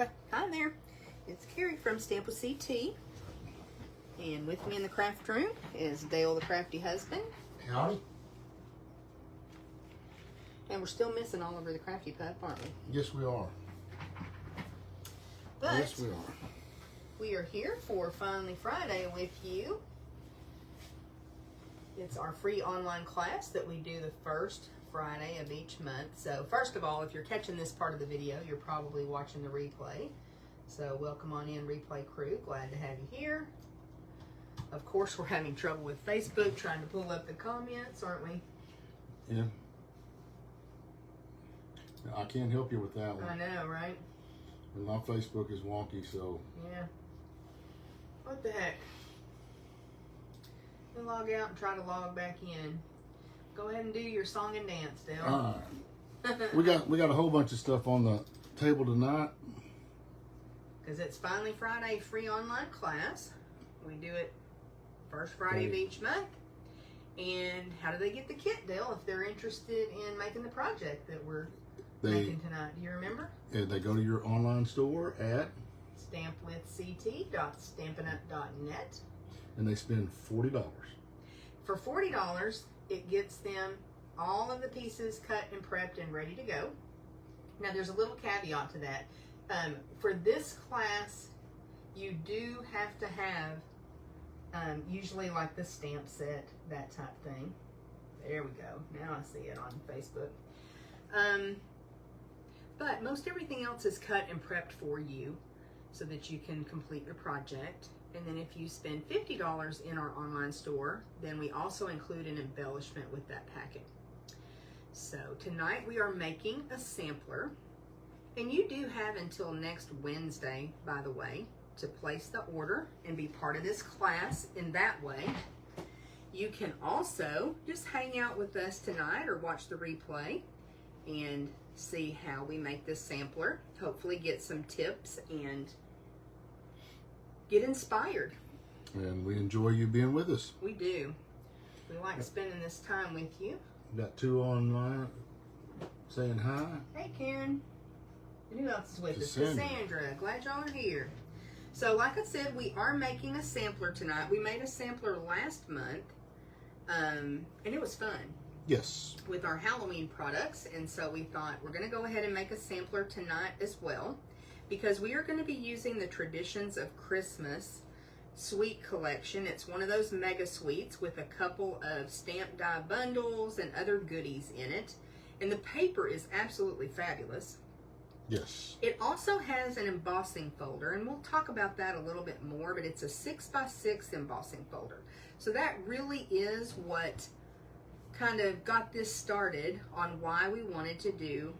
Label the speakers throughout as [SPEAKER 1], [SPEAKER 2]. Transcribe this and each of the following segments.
[SPEAKER 1] Okay, hi there. It's Carrie from Stamp with CT. And with me in the craft room is Dale, the crafty husband.
[SPEAKER 2] Howdy.
[SPEAKER 1] And we're still missing Oliver, the crafty pup, aren't we?
[SPEAKER 2] Yes, we are.
[SPEAKER 1] But
[SPEAKER 2] yes, we are.
[SPEAKER 1] We are here for Finally Friday with you. It's our free online class that we do the first Friday of each month. So first of all, if you're catching this part of the video, you're probably watching the replay. So welcome on in, replay crew. Glad to have you here. Of course, we're having trouble with Facebook trying to pull up the comments, aren't we?
[SPEAKER 2] Yeah. I can't help you with that one.
[SPEAKER 1] I know, right?
[SPEAKER 2] And my Facebook is wonky, so.
[SPEAKER 1] Yeah. What the heck? We'll log out and try to log back in. Go ahead and do your song and dance, Dale.
[SPEAKER 2] All right. we got a whole bunch of stuff on the table tonight.
[SPEAKER 1] Because it's Finally Friday free online class. We do it first Friday of each month. And how do they get the kit, Dale, if they're interested in making the project that we're making tonight? Do you remember?
[SPEAKER 2] They go to your online store at
[SPEAKER 1] stampwithct.stampinup.net.
[SPEAKER 2] and they spend $40.
[SPEAKER 1] For $40, it gets them all of the pieces cut and prepped and ready to go. Now, there's a little caveat to that. For this class, you do have to have usually like the stamp set, that type thing. There we go. Now I see it on Facebook. But most everything else is cut and prepped for you so that you can complete your project. And then if you spend $50 in our online store, then we also include an embellishment with that packet. So tonight we are making a sampler. And you do have until next Wednesday, by the way, to place the order and be part of this class in that way. You can also just hang out with us tonight or watch the replay and see how we make this sampler. Hopefully get some tips and get inspired.
[SPEAKER 2] And we enjoy you being with us.
[SPEAKER 1] We do. We like spending this time with you.
[SPEAKER 2] Got two online saying hi.
[SPEAKER 1] Hey, Karen. And who else is with us?
[SPEAKER 2] Cassandra.
[SPEAKER 1] Cassandra. Glad y'all are here. So, like I said, we are making a sampler tonight. We made a sampler last month, and it was fun.
[SPEAKER 2] Yes.
[SPEAKER 1] With our Halloween products, and so we thought we're going to go ahead and make a sampler tonight as well, because we are going to be using the Traditions of Christmas Sweet Collection. It's one of those mega sweets with a couple of stamp die bundles and other goodies in it, and the paper is absolutely fabulous.
[SPEAKER 2] Yes.
[SPEAKER 1] It also has an embossing folder, and we'll talk about that a little bit more, but it's a 6x6 embossing folder. So that really is what kind of got this started on why we wanted to do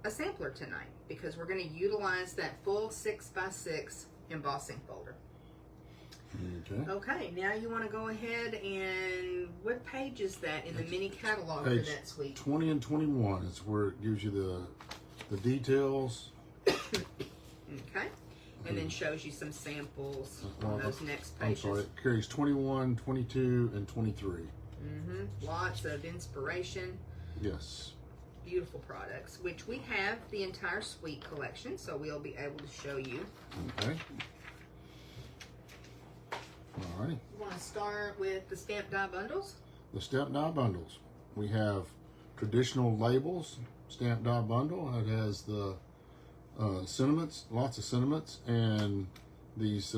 [SPEAKER 1] a sampler tonight, because we're going to utilize that full 6x6 embossing folder.
[SPEAKER 2] Okay.
[SPEAKER 1] Okay, now you want to go ahead and, what page is that in the mini catalog for
[SPEAKER 2] Page
[SPEAKER 1] that suite?
[SPEAKER 2] 20 and 21 is where it gives you the details.
[SPEAKER 1] Okay. And then shows you some samples on those next pages.
[SPEAKER 2] I'm sorry, it carries 21, 22, and 23.
[SPEAKER 1] Lots of inspiration.
[SPEAKER 2] Yes.
[SPEAKER 1] Beautiful products, which we have the entire suite collection, so we'll be able to show you.
[SPEAKER 2] Okay. All right.
[SPEAKER 1] You want to start with the stamp die bundles?
[SPEAKER 2] The stamp die bundles. We have traditional labels, stamp die bundle. It has the sentiments, lots of sentiments, and these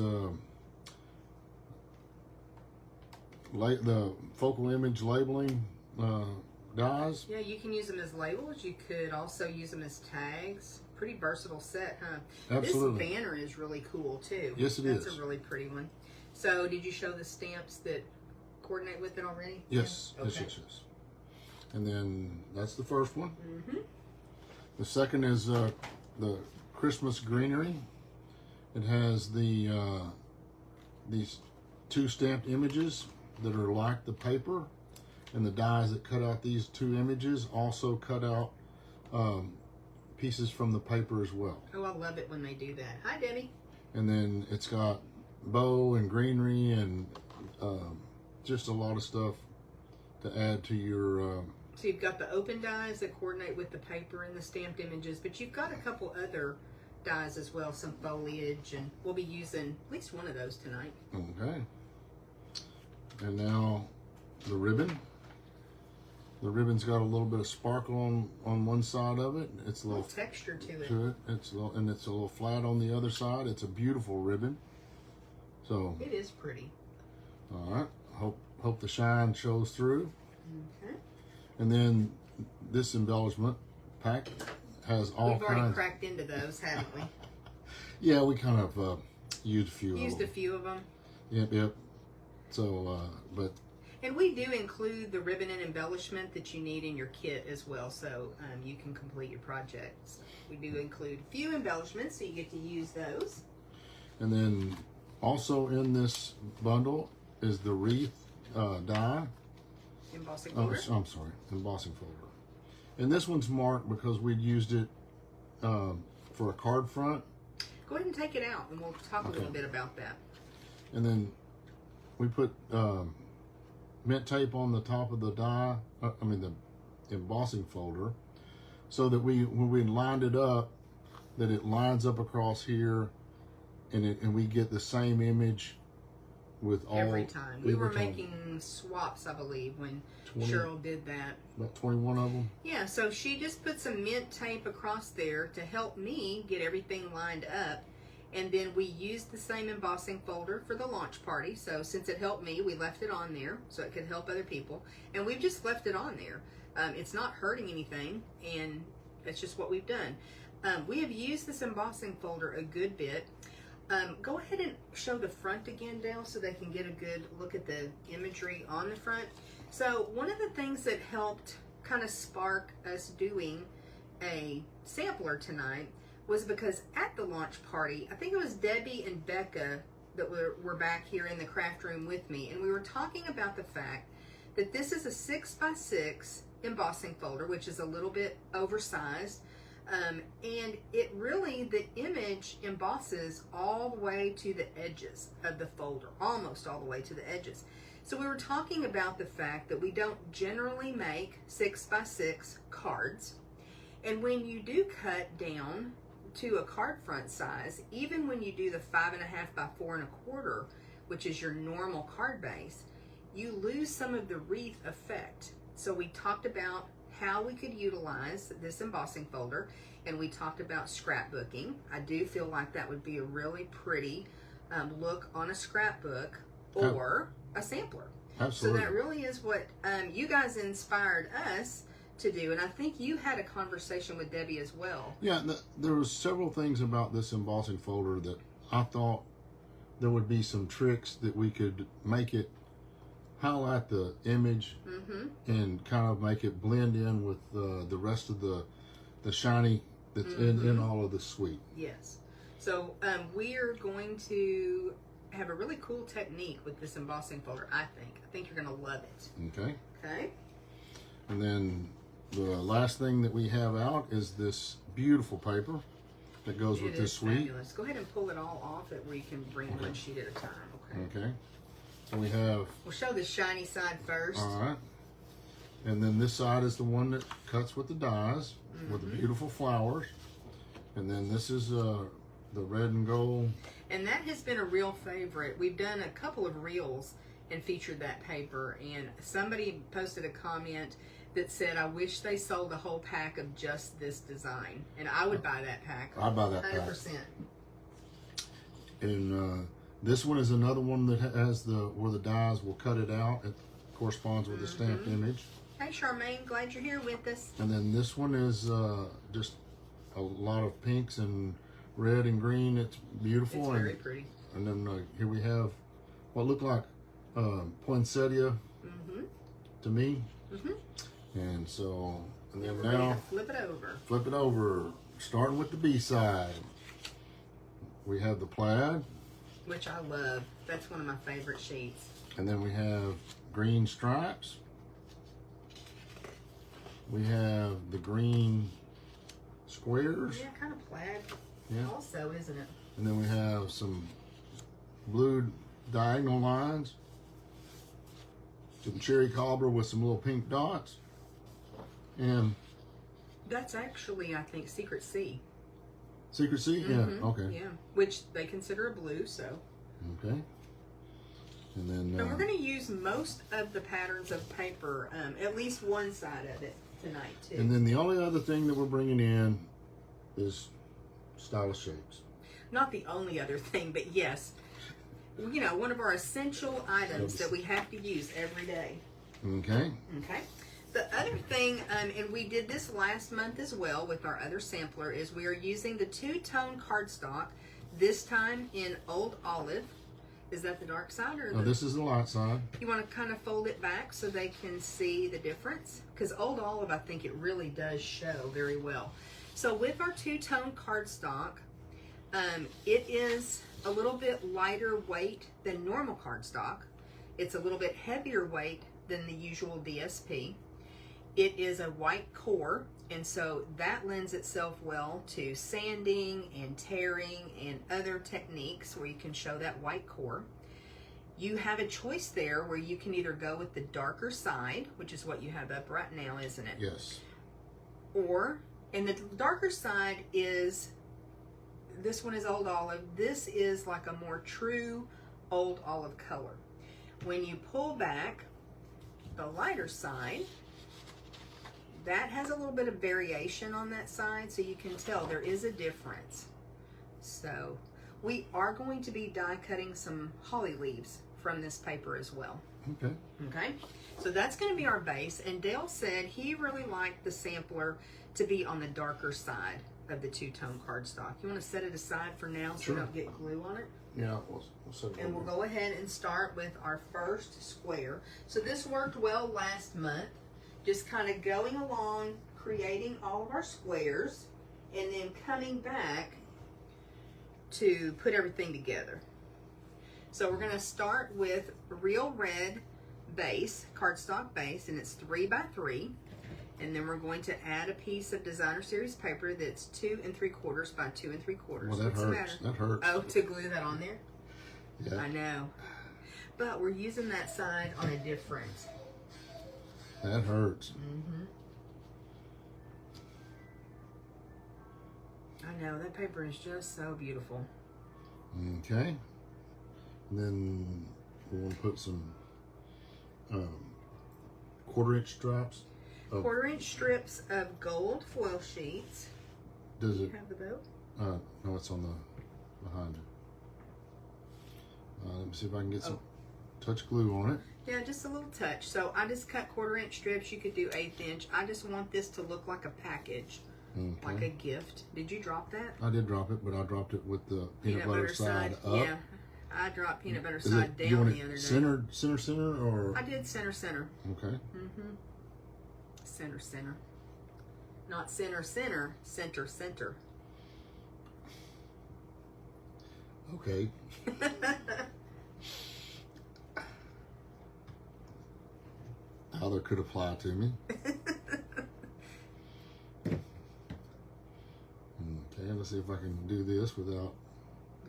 [SPEAKER 2] the focal image labeling dies.
[SPEAKER 1] Yeah, you can use them as labels. You could also use them as tags. Pretty versatile set, huh?
[SPEAKER 2] Absolutely.
[SPEAKER 1] This banner is really cool too.
[SPEAKER 2] Yes, it is.
[SPEAKER 1] That's a really pretty one. So, did you show the stamps that coordinate with it already?
[SPEAKER 2] Yes,
[SPEAKER 1] Yeah? Okay.
[SPEAKER 2] yes. And then that's the first one. The second is the Christmas greenery. It has the these two stamped images that are like the paper, and the dies that cut out these two images also cut out pieces from the paper as well.
[SPEAKER 1] Oh, I love it when they do that. Hi, Debbie.
[SPEAKER 2] And then it's got bow and greenery and just a lot of stuff to add to your
[SPEAKER 1] So you've got the open dies that coordinate with the paper and the stamped images, but you've got a couple other dies as well, some foliage, and we'll be using at least one of those tonight.
[SPEAKER 2] Okay. And now the ribbon. The ribbon's got a little bit of sparkle on one side of it. It's a little
[SPEAKER 1] texture to it.
[SPEAKER 2] It's a little, and it's a little flat on the other side. It's a beautiful ribbon. So
[SPEAKER 1] it is pretty.
[SPEAKER 2] All right. Hope the shine shows through.
[SPEAKER 1] Okay.
[SPEAKER 2] And then this embellishment pack has all kinds.
[SPEAKER 1] We've already cracked into those, haven't we?
[SPEAKER 2] Yeah, we kind of used a few.
[SPEAKER 1] Used a few of them.
[SPEAKER 2] Yep. So, but.
[SPEAKER 1] And we do include the ribbon and embellishment that you need in your kit as well, so you can complete your projects. We do include a few embellishments, so you get to use those.
[SPEAKER 2] And then also in this bundle is the wreath die.
[SPEAKER 1] Embossing folder.
[SPEAKER 2] I'm sorry, embossing folder. And this one's marked because we'd used it for a card front.
[SPEAKER 1] Go ahead and take it out, and we'll talk a little bit about that.
[SPEAKER 2] And then we put mint tape on the top of the die, the embossing folder, so that when we lined it up, that it lines up across here, and we get the same image with all.
[SPEAKER 1] Every time. We were making swaps, I believe, when
[SPEAKER 2] 20,
[SPEAKER 1] Cheryl did that.
[SPEAKER 2] About 21 of them.
[SPEAKER 1] Yeah, so she just put some mint tape across there to help me get everything lined up. And then we used the same embossing folder for the launch party. So since it helped me, we left it on there so it could help other people. And we've just left it on there. It's not hurting anything, and that's just what we've done. We have used this embossing folder a good bit. Go ahead and show the front again, Dale, so they can get a good look at the imagery on the front. So one of the things that helped kind of spark us doing a sampler tonight was because at the launch party, I think it was Debbie and Becca that were back here in the craft room with me, and we were talking about the fact that this is a 6x6 embossing folder, which is a little bit oversized, and it really, the image embosses all the way to the edges of the folder, almost all the way to the edges. So we were talking about the fact that we don't generally make 6x6 cards, and when you do cut down to a card front size, even when you do the 5.5 by 4 1/4, which is your normal card base, you lose some of the wreath effect. So we talked about how we could utilize this embossing folder, and we talked about scrapbooking. I do feel like that would be a really pretty look on a scrapbook or a sampler.
[SPEAKER 2] Absolutely.
[SPEAKER 1] So that really is what you guys inspired us to do, and I think you had a conversation with Debbie as well.
[SPEAKER 2] Yeah, there was several things about this embossing folder that I thought there would be some tricks that we could make it highlight the image and kind of make it blend in with the rest of the shiny that's in all of the suite.
[SPEAKER 1] Yes. So we are going to have a really cool technique with this embossing folder, I think. I think you're going to love it.
[SPEAKER 2] Okay.
[SPEAKER 1] Okay.
[SPEAKER 2] And then the last thing that we have out is this beautiful paper that goes with this suite.
[SPEAKER 1] Fabulous. Go ahead and pull it all off it where you can bring one sheet at a time.
[SPEAKER 2] Okay. So we have.
[SPEAKER 1] We'll show the shiny side first.
[SPEAKER 2] All right. And then this side is the one that cuts with the dies with the beautiful flowers. And then this is the red and gold.
[SPEAKER 1] And that has been a real favorite. We've done a couple of reels and featured that paper, and somebody posted a comment that said, I wish they sold a whole pack of just this design. And I would buy that pack.
[SPEAKER 2] I'd buy that
[SPEAKER 1] 100%.
[SPEAKER 2] pack. And this one is another one that has where the dies will cut it out. It corresponds with the stamped image.
[SPEAKER 1] Hey, Charmaine, glad you're here with us.
[SPEAKER 2] And then this one is just a lot of pinks and red and green. It's beautiful.
[SPEAKER 1] It's very pretty.
[SPEAKER 2] And then here we have what look like poinsettia to me. And so, and then now
[SPEAKER 1] flip it over.
[SPEAKER 2] Flip it over. Starting with the B side, we have the plaid,
[SPEAKER 1] which I love. That's one of my favorite sheets.
[SPEAKER 2] And then we have green stripes. We have the green squares.
[SPEAKER 1] Yeah, kind of plaid.
[SPEAKER 2] Yeah.
[SPEAKER 1] Also, isn't it?
[SPEAKER 2] And then we have some blue diagonal lines. Some cherry cobbler with some little pink dots. And
[SPEAKER 1] that's actually, I think, Secret C.
[SPEAKER 2] Secrecy?
[SPEAKER 1] Mhm,
[SPEAKER 2] Yeah, okay.
[SPEAKER 1] Yeah, which they consider a blue, so.
[SPEAKER 2] Okay. And then...
[SPEAKER 1] And we're going to use most of the patterns of paper, at least one side of it tonight, too.
[SPEAKER 2] And then the only other thing that we're bringing in is stylish shapes.
[SPEAKER 1] Not the only other thing, but yes. You know, one of our essential items that we have to use every day.
[SPEAKER 2] Okay.
[SPEAKER 1] Okay. The other thing, and we did this last month as well with our other sampler, is we are using the two-tone cardstock, this time in Old Olive. Is that the dark side or
[SPEAKER 2] Now this is the light side.
[SPEAKER 1] You want to kind of fold it back so they can see the difference? Because Old Olive, I think it really does show very well. So with our two-tone cardstock, it is a little bit lighter weight than normal cardstock. It's a little bit heavier weight than the usual DSP. It is a white core, and so that lends itself well to sanding and tearing and other techniques where you can show that white core. You have a choice there where you can either go with the darker side, which is what you have up right now, isn't it?
[SPEAKER 2] Yes.
[SPEAKER 1] And the darker side is, this one is Old Olive. This is like a more true Old Olive color. When you pull back the lighter side, that has a little bit of variation on that side, so you can tell there is a difference. So we are going to be die cutting some holly leaves from this paper as well.
[SPEAKER 2] Okay.
[SPEAKER 1] Okay, so that's going to be our base, and Dale said he really liked the sampler to be on the darker side of the two-tone cardstock. You want to set it aside for now so
[SPEAKER 2] Sure.
[SPEAKER 1] we don't get glue on it?
[SPEAKER 2] Yeah, we'll set it
[SPEAKER 1] And we'll
[SPEAKER 2] over.
[SPEAKER 1] go ahead and start with our first square. So this worked well last month. Just kind of going along, creating all of our squares, and then coming back to put everything together. So we're going to start with real red base, cardstock base, and it's 3 by 3. And then we're going to add a piece of designer series paper that's 2 3/4 by 2 3/4.
[SPEAKER 2] Well, that
[SPEAKER 1] What's the
[SPEAKER 2] hurts.
[SPEAKER 1] matter?
[SPEAKER 2] That hurts.
[SPEAKER 1] Oh, to glue that on there?
[SPEAKER 2] Yeah.
[SPEAKER 1] I know. But we're using that side on a different.
[SPEAKER 2] That hurts.
[SPEAKER 1] Mm-hmm. I know, that paper is just so beautiful.
[SPEAKER 2] Okay. And then we're going to put some 1/4 inch straps.
[SPEAKER 1] 1/4 inch strips of gold foil sheets.
[SPEAKER 2] Does
[SPEAKER 1] Do
[SPEAKER 2] it?
[SPEAKER 1] you have the boat?
[SPEAKER 2] No, it's on the behind it. Let me see if I can get some touch glue on it.
[SPEAKER 1] Yeah, just a little touch. So I just cut 1/4 inch strips. You could do 1/8 inch. I just want this to look like a package,
[SPEAKER 2] Okay.
[SPEAKER 1] like a gift. Did you drop that?
[SPEAKER 2] I did drop it, but I dropped it with the peanut butter side up.
[SPEAKER 1] Yeah, I dropped peanut butter
[SPEAKER 2] Is
[SPEAKER 1] side
[SPEAKER 2] it, you
[SPEAKER 1] down
[SPEAKER 2] want
[SPEAKER 1] the other
[SPEAKER 2] it
[SPEAKER 1] day.
[SPEAKER 2] center, or?
[SPEAKER 1] I did center.
[SPEAKER 2] Okay.
[SPEAKER 1] Mm-hmm. Center. Not center. Center.
[SPEAKER 2] Okay. Either could apply to me. Okay, let's see if I can do this without.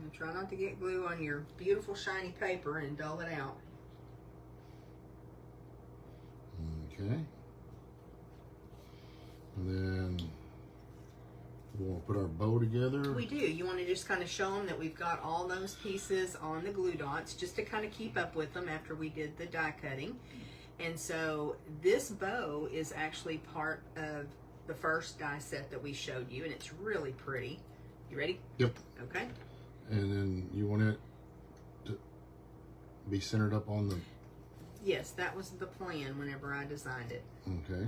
[SPEAKER 1] And try not to get glue on your beautiful shiny paper and dull it out.
[SPEAKER 2] Okay. And then we want to put our bow together.
[SPEAKER 1] We do. You want to just kind of show them that we've got all those pieces on the glue dots just to kind of keep up with them after we did the die cutting. And so this bow is actually part of the first die set that we showed you, and it's really pretty. You ready?
[SPEAKER 2] Yep.
[SPEAKER 1] Okay.
[SPEAKER 2] And then you want it to be centered up on the.
[SPEAKER 1] Yes, that was the plan whenever I designed it.
[SPEAKER 2] Okay.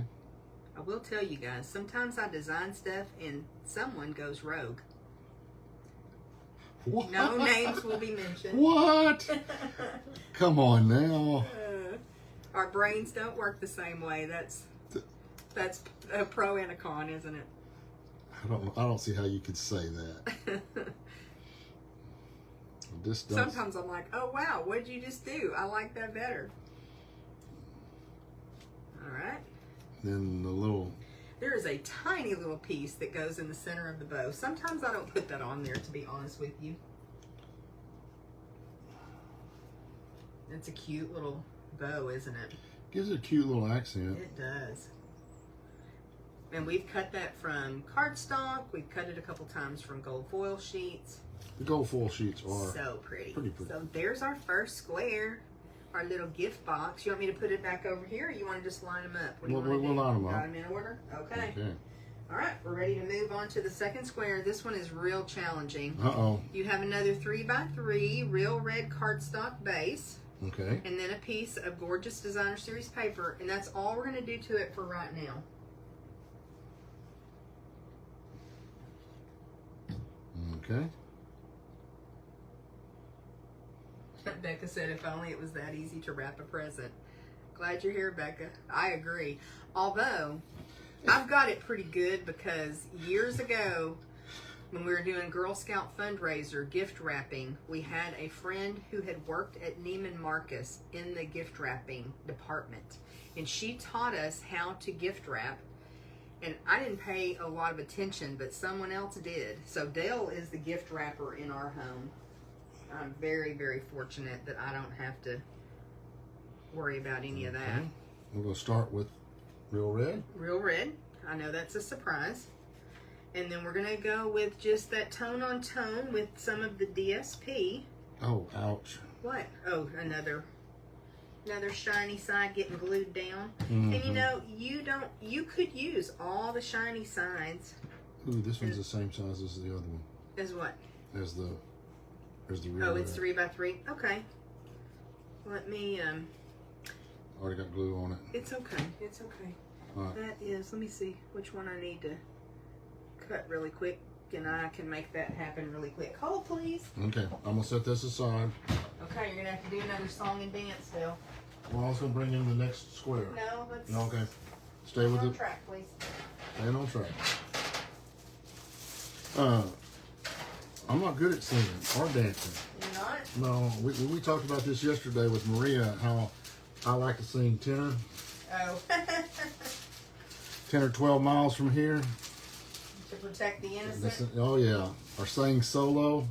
[SPEAKER 1] I will tell you guys, sometimes I design stuff and someone goes rogue.
[SPEAKER 2] What?
[SPEAKER 1] No names will be mentioned.
[SPEAKER 2] What? Come on now.
[SPEAKER 1] Our brains don't work the same way. That's a pro and a con, isn't it?
[SPEAKER 2] I don't see how you could say that. This does.
[SPEAKER 1] Sometimes I'm like, oh wow, what did you just do? I like that better. All right.
[SPEAKER 2] Then the little.
[SPEAKER 1] There is a tiny little piece that goes in the center of the bow. Sometimes I don't put that on there, to be honest with you. It's a cute little bow, isn't it?
[SPEAKER 2] Gives it a cute little accent.
[SPEAKER 1] It does. And we've cut that from cardstock. We've cut it a couple times from gold foil sheets.
[SPEAKER 2] The gold foil sheets are
[SPEAKER 1] so pretty.
[SPEAKER 2] Pretty.
[SPEAKER 1] So there's our first square, our little gift box. You want me to put it back over here, or you want to just line them up? What do you want to do?
[SPEAKER 2] We'll line them up.
[SPEAKER 1] Got them in order? Okay. All right, we're ready to move on to the second square. This one is real challenging.
[SPEAKER 2] Uh-oh.
[SPEAKER 1] You have another 3x3 real red cardstock base.
[SPEAKER 2] Okay.
[SPEAKER 1] And then a piece of gorgeous designer series paper, and that's all we're going to do to it for right now.
[SPEAKER 2] Okay.
[SPEAKER 1] Becca said if only it was that easy to wrap a present. Glad you're here, Becca. I agree. Although, I've got it pretty good because years ago, when we were doing Girl Scout fundraiser gift wrapping, we had a friend who had worked at Neiman Marcus in the gift wrapping department. And she taught us how to gift wrap. And I didn't pay a lot of attention, but someone else did. So Dale is the gift wrapper in our home. I'm very, very fortunate that I don't have to worry about any of that.
[SPEAKER 2] We're going to start with real red.
[SPEAKER 1] Real red. I know that's a surprise. And then we're going to go with just that tone on tone with some of the DSP.
[SPEAKER 2] Oh, ouch.
[SPEAKER 1] What? Oh, another shiny side getting glued down.
[SPEAKER 2] Mm-hmm.
[SPEAKER 1] And you know, you could use all the shiny sides.
[SPEAKER 2] Ooh, this one's the same size as the other one.
[SPEAKER 1] As what?
[SPEAKER 2] As the real
[SPEAKER 1] Oh, it's
[SPEAKER 2] red.
[SPEAKER 1] 3x3. Okay. Let me,
[SPEAKER 2] Already got glue on it.
[SPEAKER 1] it's okay. It's okay.
[SPEAKER 2] All right.
[SPEAKER 1] That is, let me see which one I need to cut really quick, and I can make that happen really quick. Hold, please.
[SPEAKER 2] Okay, I'm going to set this aside.
[SPEAKER 1] Okay, you're going to have to do another song and dance, Dale.
[SPEAKER 2] Well, I was going to bring in the next square.
[SPEAKER 1] No, let's
[SPEAKER 2] Okay. Stay with
[SPEAKER 1] on
[SPEAKER 2] it.
[SPEAKER 1] track, please.
[SPEAKER 2] Staying on track. I'm not good at singing or dancing.
[SPEAKER 1] You're not?
[SPEAKER 2] No, we talked about this yesterday with Maria, how I like to sing tenor.
[SPEAKER 1] Oh.
[SPEAKER 2] 10 or 12 miles from here.
[SPEAKER 1] To protect the innocent?
[SPEAKER 2] Oh, yeah. Or sing solo.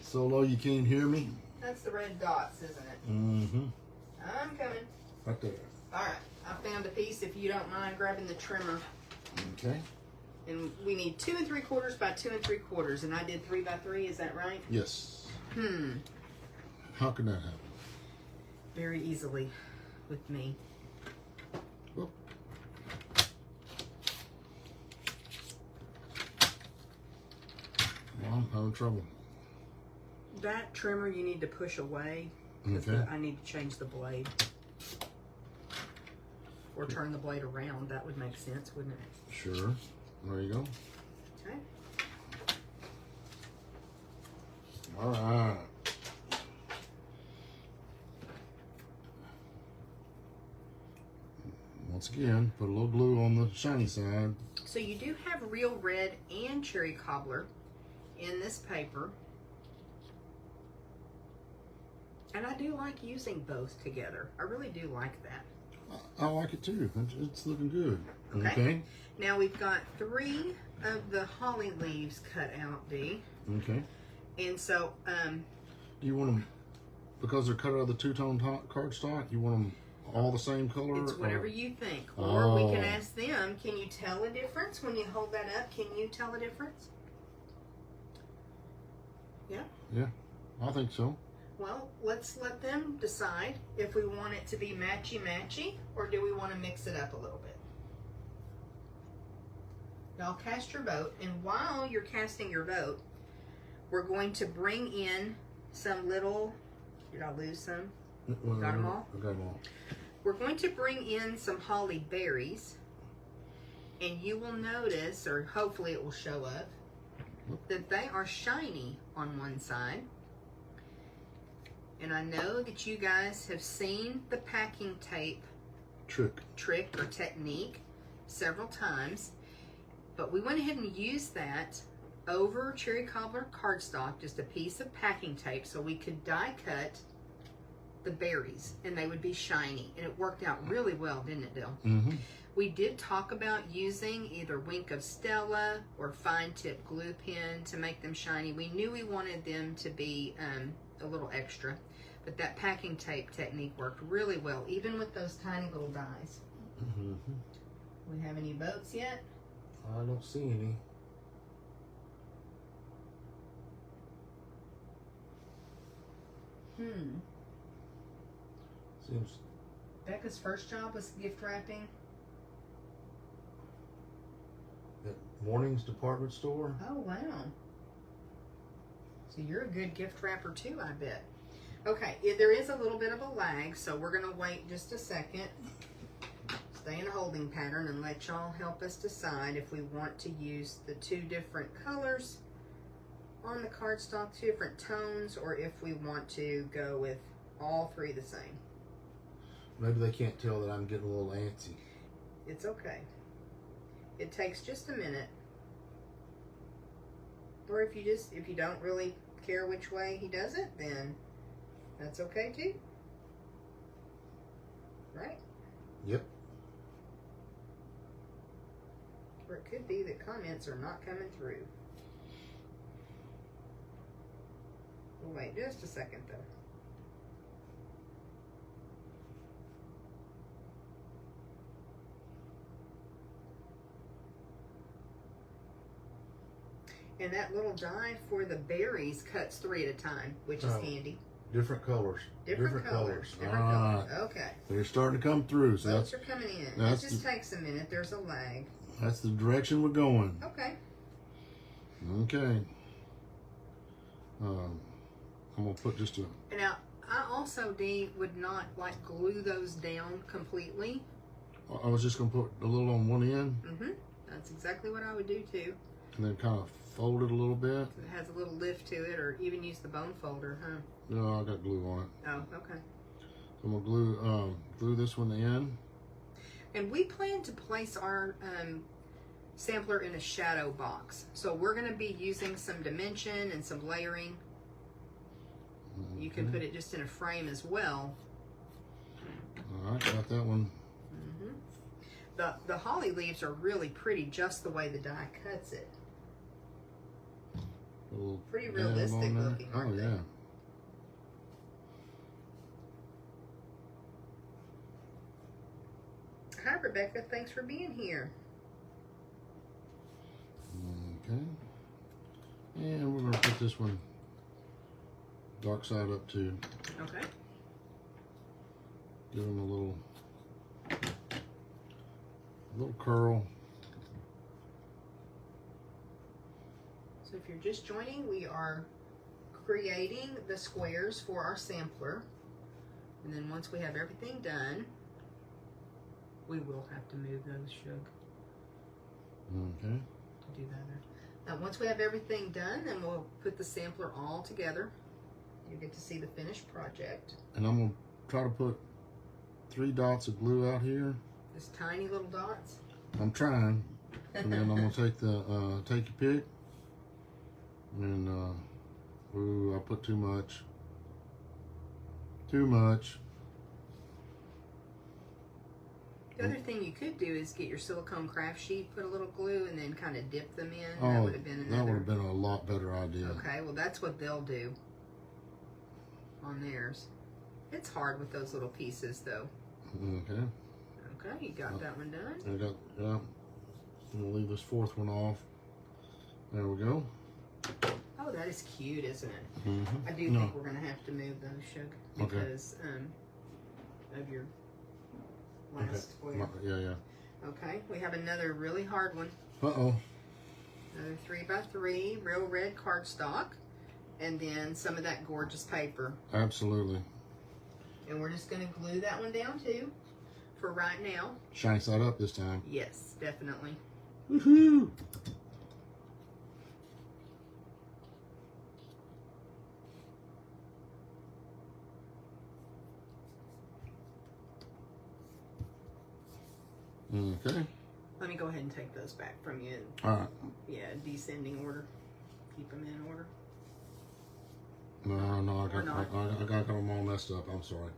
[SPEAKER 2] Solo, you can't hear me.
[SPEAKER 1] That's the red dots, isn't it?
[SPEAKER 2] Mm-hmm.
[SPEAKER 1] I'm coming.
[SPEAKER 2] Right there.
[SPEAKER 1] All right. I found a piece, if you don't mind grabbing the trimmer.
[SPEAKER 2] Okay.
[SPEAKER 1] And we need 2 3/4 by 2 3/4, and I did 3x3. Is that right?
[SPEAKER 2] Yes.
[SPEAKER 1] Hmm.
[SPEAKER 2] How can that happen?
[SPEAKER 1] Very easily with me.
[SPEAKER 2] Whoop. Well, I'm having trouble.
[SPEAKER 1] That trimmer you need to push away. Because
[SPEAKER 2] Okay.
[SPEAKER 1] I need to change the blade. Or turn the blade around. That would make sense, wouldn't it?
[SPEAKER 2] Sure. There you go.
[SPEAKER 1] Okay.
[SPEAKER 2] All right. Once again, put a little glue on the shiny side.
[SPEAKER 1] So you do have real red and cherry cobbler in this paper. And I do like using both together. I really do like that.
[SPEAKER 2] I like it too. It's looking good.
[SPEAKER 1] Okay. Now we've got 3 of the holly leaves cut out, Dee.
[SPEAKER 2] Okay.
[SPEAKER 1] And so,
[SPEAKER 2] Do you want them, because they're cut out of the two-tone cardstock, you want them all the same color?
[SPEAKER 1] it's whatever
[SPEAKER 2] or?
[SPEAKER 1] you think. Or we can
[SPEAKER 2] Oh.
[SPEAKER 1] ask them, can you tell a difference when you hold that up? Can you tell a difference? Yeah?
[SPEAKER 2] Yeah, I think so.
[SPEAKER 1] Well, let's let them decide if we want it to be matchy-matchy or do we want to mix it up a little bit. Y'all cast your vote, and while you're casting your vote, we're going to bring in some little, did I lose some? Got 'em all?
[SPEAKER 2] I got them all.
[SPEAKER 1] We're going to bring in some holly berries, and you will notice, or hopefully it will show up, that they are shiny on one side. And I know that you guys have seen the packing tape trick or technique several times, but we went ahead and used that over cherry cobbler cardstock, just a piece of packing tape, so we could die cut the berries and they would be shiny, and it worked out really well, didn't it, Dale?
[SPEAKER 2] Mm-hmm.
[SPEAKER 1] We did talk about using either Wink of Stella or fine tip glue pen to make them shiny. We knew we wanted them to be a little extra, but that packing tape technique worked really well, even with those tiny little dies.
[SPEAKER 2] Mm-hmm.
[SPEAKER 1] We have any boats yet?
[SPEAKER 2] I don't see any. Seems
[SPEAKER 1] Becca's first job was gift wrapping.
[SPEAKER 2] at Morning's department store.
[SPEAKER 1] Oh, wow. So you're a good gift wrapper too, I bet. Okay, there is a little bit of a lag, so we're going to wait just a second. Stay in a holding pattern and let y'all help us decide if we want to use the 2 different colors on the cardstock, 2 different tones, or if we want to go with all 3 the same.
[SPEAKER 2] Maybe they can't tell that I'm getting a little antsy.
[SPEAKER 1] It's okay. It takes just a minute. Or if you don't really care which way he does it, then that's okay too. Right?
[SPEAKER 2] Yep.
[SPEAKER 1] Or it could be that comments are not coming through. We'll wait just a second though. And that little die for the berries cuts 3 at a time, which is handy.
[SPEAKER 2] Different colors.
[SPEAKER 1] Different colors. Okay.
[SPEAKER 2] They're starting to come through. So
[SPEAKER 1] Boats are coming in. It just takes a minute. There's a lag.
[SPEAKER 2] That's the direction we're going.
[SPEAKER 1] Okay.
[SPEAKER 2] Okay. I'm gonna put just a.
[SPEAKER 1] Now, I also, Dee, would not like glue those down completely.
[SPEAKER 2] I was just gonna put a little on one end.
[SPEAKER 1] That's exactly what I would do too.
[SPEAKER 2] And then kind of fold it a little bit.
[SPEAKER 1] It has a little lift to it, or even use the bone folder, huh?
[SPEAKER 2] No, I got glue on it.
[SPEAKER 1] Oh, okay.
[SPEAKER 2] So I'm gonna glue this one in.
[SPEAKER 1] And we plan to place our sampler in a shadow box. So we're going to be using some dimension and some layering. Okay. You can put it just in a frame as well.
[SPEAKER 2] All right, got that one.
[SPEAKER 1] The holly leaves are really pretty, just the way the die cuts it. Pretty realistic looking, aren't they?
[SPEAKER 2] Yeah.
[SPEAKER 1] Hi, Rebecca. Thanks for being here.
[SPEAKER 2] Okay. And we're going to put this one dark side up too.
[SPEAKER 1] Okay.
[SPEAKER 2] Give them a little curl.
[SPEAKER 1] So if you're just joining, we are creating the squares for our sampler. And then once we have everything done, we will have to move those, Shug.
[SPEAKER 2] Okay.
[SPEAKER 1] To do that. Now, once we have everything done, then we'll put the sampler all together. You get to see the finished project.
[SPEAKER 2] And I'm going to try to put 3 dots of glue out here.
[SPEAKER 1] Just tiny little dots.
[SPEAKER 2] I'm trying. And then I'm going to take the take your pick. And ooh, I put too much. Too much.
[SPEAKER 1] The other thing you could do is get your silicone craft sheet, put a little glue, and then kind of dip them in.
[SPEAKER 2] Oh,
[SPEAKER 1] that would have been another.
[SPEAKER 2] That would have been a lot better idea.
[SPEAKER 1] Okay, well that's what they'll do on theirs. It's hard with those little pieces, though.
[SPEAKER 2] Okay.
[SPEAKER 1] Okay, you got that one done.
[SPEAKER 2] I got, yeah. I'm gonna leave this 4th one off. There we go.
[SPEAKER 1] Oh, that is cute, isn't it?
[SPEAKER 2] Mm-hmm.
[SPEAKER 1] I do think we're gonna have to move those, Shug, because of your last square.
[SPEAKER 2] Yeah.
[SPEAKER 1] Okay, we have another really hard one.
[SPEAKER 2] Uh-oh.
[SPEAKER 1] Another 3x3 real red cardstock, and then some of that gorgeous paper.
[SPEAKER 2] Absolutely.
[SPEAKER 1] And we're just gonna glue that one down too, for right now.
[SPEAKER 2] Shiny side up this time.
[SPEAKER 1] Yes, definitely.
[SPEAKER 2] Woohoo! Okay.
[SPEAKER 1] Let me go ahead and take those back from you.
[SPEAKER 2] All right.
[SPEAKER 1] Yeah, descending order. Keep them in order.
[SPEAKER 2] No, I got them all messed up. I'm sorry.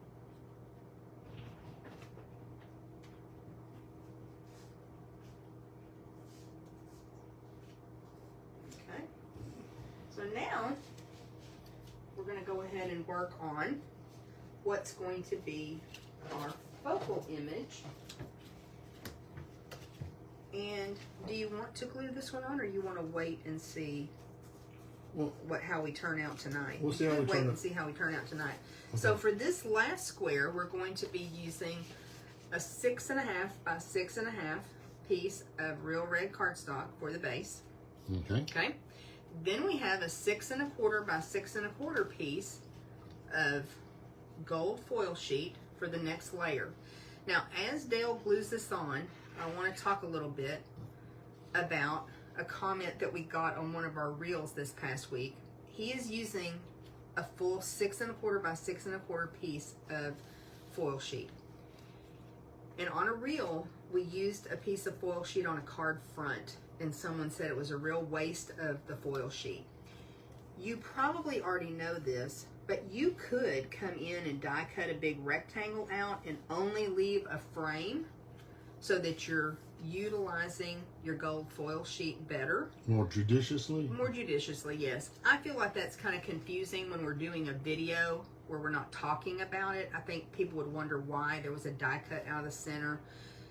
[SPEAKER 1] Okay. So now we're going to go ahead and work on what's going to be our focal image And do you want to glue this one on, or you want to wait and see
[SPEAKER 2] Well,
[SPEAKER 1] how we turn out tonight?
[SPEAKER 2] We'll see how we
[SPEAKER 1] wait
[SPEAKER 2] turn
[SPEAKER 1] and
[SPEAKER 2] out.
[SPEAKER 1] see how we turn out tonight.
[SPEAKER 2] Okay.
[SPEAKER 1] So for this last square, we're going to be using a 6.5 by 6.5 piece of real red cardstock for the base.
[SPEAKER 2] Okay.
[SPEAKER 1] Okay. Then we have a 6.25 by 6.25 piece of gold foil sheet for the next layer. Now, as Dale glues this on, I want to talk a little bit about a comment that we got on one of our reels this past week. He is using a full 6.25 by 6.25 piece of foil sheet. And on a reel, we used a piece of foil sheet on a card front, and someone said it was a real waste of the foil sheet. You probably already know this, but you could come in and die cut a big rectangle out and only leave a frame so that you're utilizing your gold foil sheet better.
[SPEAKER 2] More judiciously?
[SPEAKER 1] More judiciously, yes. I feel like that's kind of confusing when we're doing a video where we're not talking about it. I think people would wonder why there was a die cut out of the center,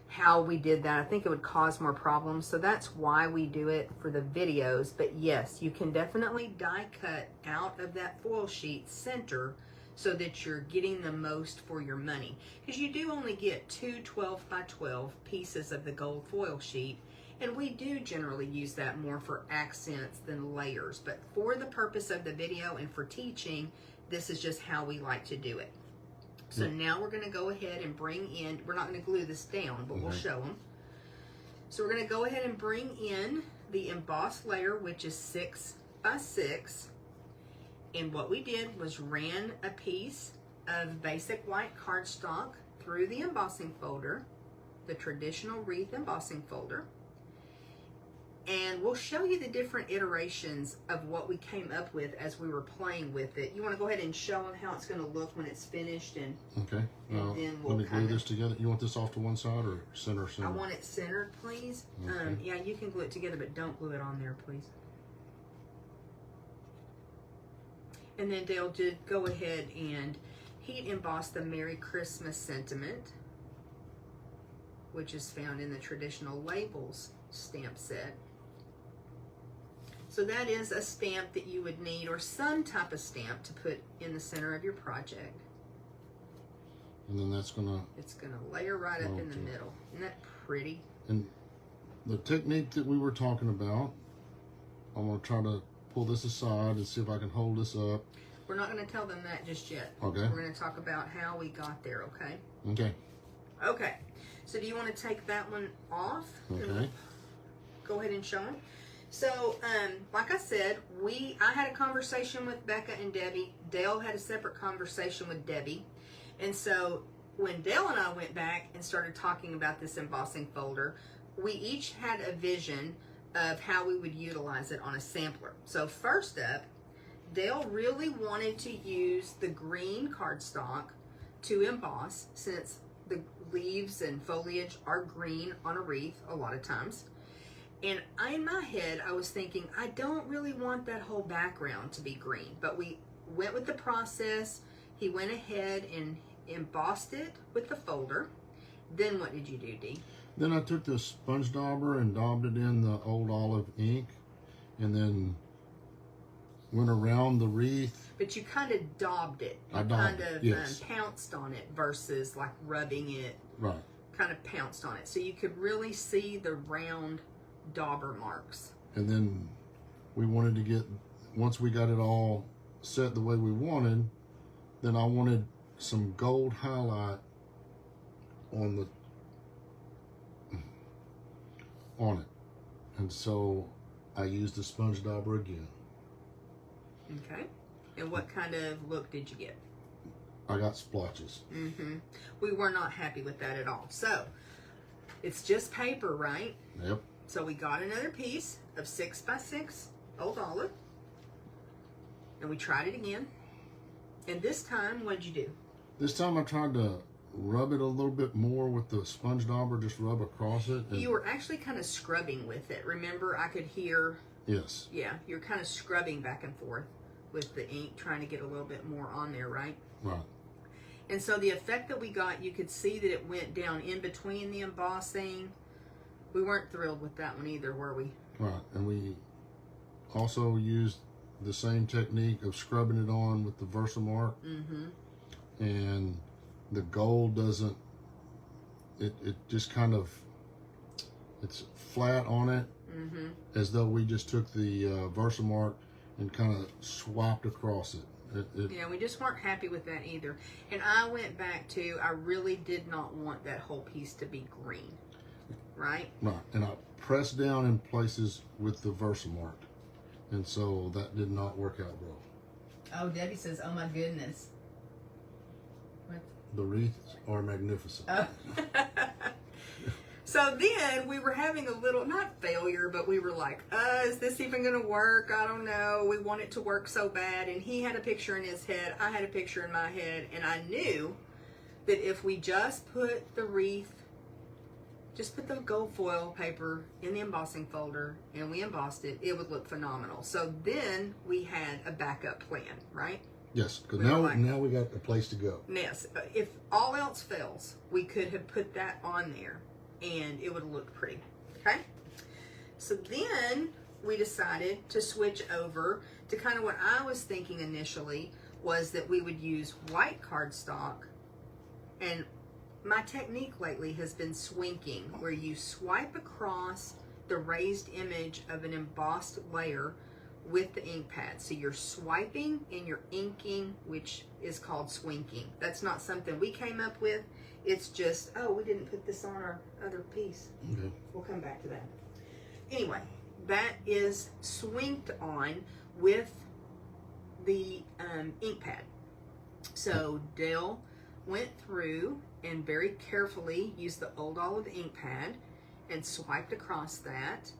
[SPEAKER 1] how we did that. I think it would cause more problems. So that's why we do it for the videos. But yes, you can definitely die cut out of that foil sheet center so that you're getting the most for your money. Because you do only get 2 12 by 12 pieces of the gold foil sheet. And we do generally use that more for accents than layers. But for the purpose of the video and for teaching, this is just how we like to do it. So now we're going to go ahead and bring in, we're not going to glue this down, but we'll show them. So we're going to go ahead and bring in the embossed layer, which is 6 by 6. And what we did was ran a piece of basic white cardstock through the embossing folder, the traditional wreath embossing folder. And we'll show you the different iterations of what we came up with as we were playing with it. You want to go ahead and show them how it's going to look when it's finished, and
[SPEAKER 2] Okay.
[SPEAKER 1] then we'll
[SPEAKER 2] let me glue this together. You want this off to one side or center?
[SPEAKER 1] I want it centered, please.
[SPEAKER 2] Okay.
[SPEAKER 1] Yeah, you can glue it together, but don't glue it on there, please. And then Dale did go ahead and heat emboss the Merry Christmas sentiment, which is found in the traditional labels stamp set. So that is a stamp that you would need, or some type of stamp to put in the center of your project.
[SPEAKER 2] And then it's gonna
[SPEAKER 1] layer right up in the
[SPEAKER 2] Okay.
[SPEAKER 1] middle. Isn't that pretty?
[SPEAKER 2] And the technique that we were talking about, I'm gonna try to pull this aside and see if I can hold this up.
[SPEAKER 1] We're not going to tell them that just yet.
[SPEAKER 2] Okay.
[SPEAKER 1] We're going to talk about how we got there, okay?
[SPEAKER 2] Okay.
[SPEAKER 1] Okay. So do you want to take that one off?
[SPEAKER 2] Okay.
[SPEAKER 1] Go ahead and show them. So, like I said, I had a conversation with Becca and Debbie. Dale had a separate conversation with Debbie. And so when Dale and I went back and started talking about this embossing folder, we each had a vision of how we would utilize it on a sampler. So first up, Dale really wanted to use the green cardstock to emboss, since the leaves and foliage are green on a wreath a lot of times. And in my head, I was thinking, I don't really want that whole background to be green. But we went with the process. He went ahead and embossed it with the folder. Then what did you do, Dee?
[SPEAKER 2] Then I took the sponge dauber and daubed it in the old olive ink, and then went around the wreath.
[SPEAKER 1] But you kind of daubed it. You
[SPEAKER 2] I daubed
[SPEAKER 1] kind
[SPEAKER 2] it,
[SPEAKER 1] of
[SPEAKER 2] yes.
[SPEAKER 1] pounced on it versus like rubbing it.
[SPEAKER 2] Right.
[SPEAKER 1] Kind of pounced on it. So you could really see the round dauber marks.
[SPEAKER 2] And then we wanted to get, once we got it all set the way we wanted, then I wanted some gold highlight on it. And so I used the sponge dauber again.
[SPEAKER 1] Okay. And what kind of look did you get?
[SPEAKER 2] I got splotches.
[SPEAKER 1] We were not happy with that at all. So it's just paper, right?
[SPEAKER 2] Yep.
[SPEAKER 1] So we got another piece of 6 by 6 old olive, and we tried it again. And this time, what did you do?
[SPEAKER 2] This time I tried to rub it a little bit more with the sponge dauber, just rub across it.
[SPEAKER 1] You were actually kind of scrubbing with it. Remember, I could hear,
[SPEAKER 2] Yes.
[SPEAKER 1] yeah, you're kind of scrubbing back and forth with the ink, trying to get a little bit more on there, right?
[SPEAKER 2] Right.
[SPEAKER 1] And so the effect that we got, you could see that it went down in between the embossing, we weren't thrilled with that one either, were we?
[SPEAKER 2] Right, and we also used the same technique of scrubbing it on with the Versamark. And the gold doesn't, it just kind of, it's flat on it, as though we just took the Versamark and kind of swapped across it.
[SPEAKER 1] Yeah, we just weren't happy with that either. And I went back to, I really did not want that whole piece to be green, right?
[SPEAKER 2] Right, and I pressed down in places with the Versamark, and so that did not work out well.
[SPEAKER 1] Oh, Debbie says, oh my goodness. What?
[SPEAKER 2] The wreaths are magnificent.
[SPEAKER 1] Oh. So then we were having a little, not failure, but we were like, is this even going to work? I don't know. We want it to work so bad. And he had a picture in his head. I had a picture in my head. And I knew that if we just put the wreath, just put the gold foil paper in the embossing folder and we embossed it, it would look phenomenal. So then we had a backup plan, right?
[SPEAKER 2] Yes, because now we got a place to go.
[SPEAKER 1] Yes. If all else fails, we could have put that on there and it would have looked pretty. Okay? So then we decided to switch over to kind of what I was thinking initially was that we would use white cardstock. And my technique lately has been swinking, where you swipe across the raised image of an embossed layer with the ink pad. So you're swiping and you're inking, which is called swinking. That's not something we came up with. It's just, oh, we didn't put this on our other piece.
[SPEAKER 2] Okay.
[SPEAKER 1] We'll come back to that. Anyway, that is swinked on with the ink pad. So Dale went through and very carefully used the old olive ink pad and swiped across that.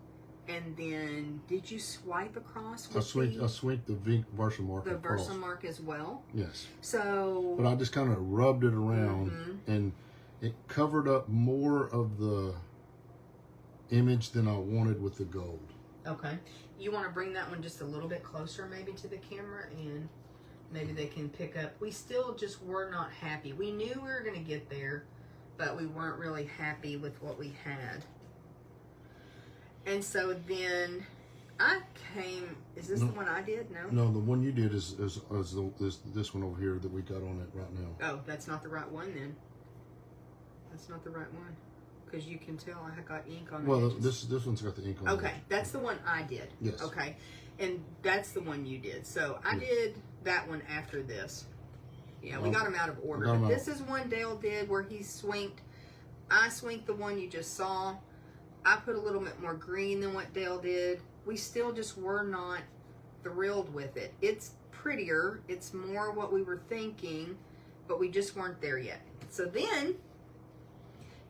[SPEAKER 1] And then, did you swipe across with
[SPEAKER 2] I swinked the Versamark
[SPEAKER 1] the
[SPEAKER 2] across.
[SPEAKER 1] Versamark as well?
[SPEAKER 2] Yes.
[SPEAKER 1] So,
[SPEAKER 2] but I just kind of rubbed it around, and it covered up more of the image than I wanted with the gold.
[SPEAKER 1] okay. You want to bring that one just a little bit closer maybe to the camera, and maybe they can pick up. We still just were not happy. We knew we were going to get there, but we weren't really happy with what we had. And so then I came, is this the one I did? No?
[SPEAKER 2] No, the one you did is this one over here that we got on it right now.
[SPEAKER 1] Oh, that's not the right one then. That's not the right one. Because you can tell I got ink on the
[SPEAKER 2] Well,
[SPEAKER 1] edges.
[SPEAKER 2] this one's got the ink on it.
[SPEAKER 1] Okay, that's the one I did.
[SPEAKER 2] Yes.
[SPEAKER 1] Okay, and that's the one you did. So I did that one after this. Yeah, we got them out of order. But this is one Dale did where he swinked. I swinked the one you just saw. I put a little bit more green than what Dale did. We still just were not thrilled with it. It's prettier. It's more what we were thinking, but we just weren't there yet. So then,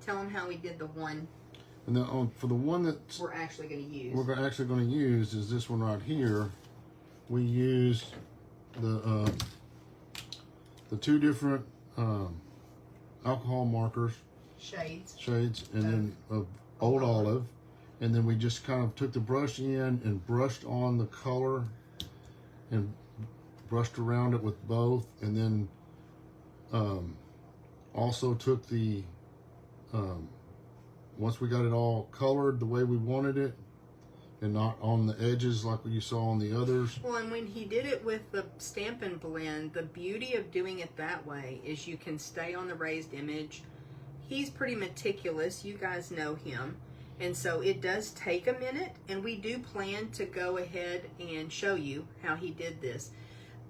[SPEAKER 1] tell them how we did the one.
[SPEAKER 2] And then for the one that
[SPEAKER 1] we're actually going to use.
[SPEAKER 2] We're actually going to use is this one right here. We used the two different alcohol markers. Shades, and then old olive, and then we just kind of took the brush in and brushed on the color and brushed around it with both, and then also took the once we got it all colored the way we wanted it and not on the edges like you saw on the others.
[SPEAKER 1] Well, and when he did it with the Stampin' Blend, the beauty of doing it that way is you can stay on the raised image. He's pretty meticulous. You guys know him. And so it does take a minute, and we do plan to go ahead and show you how he did this.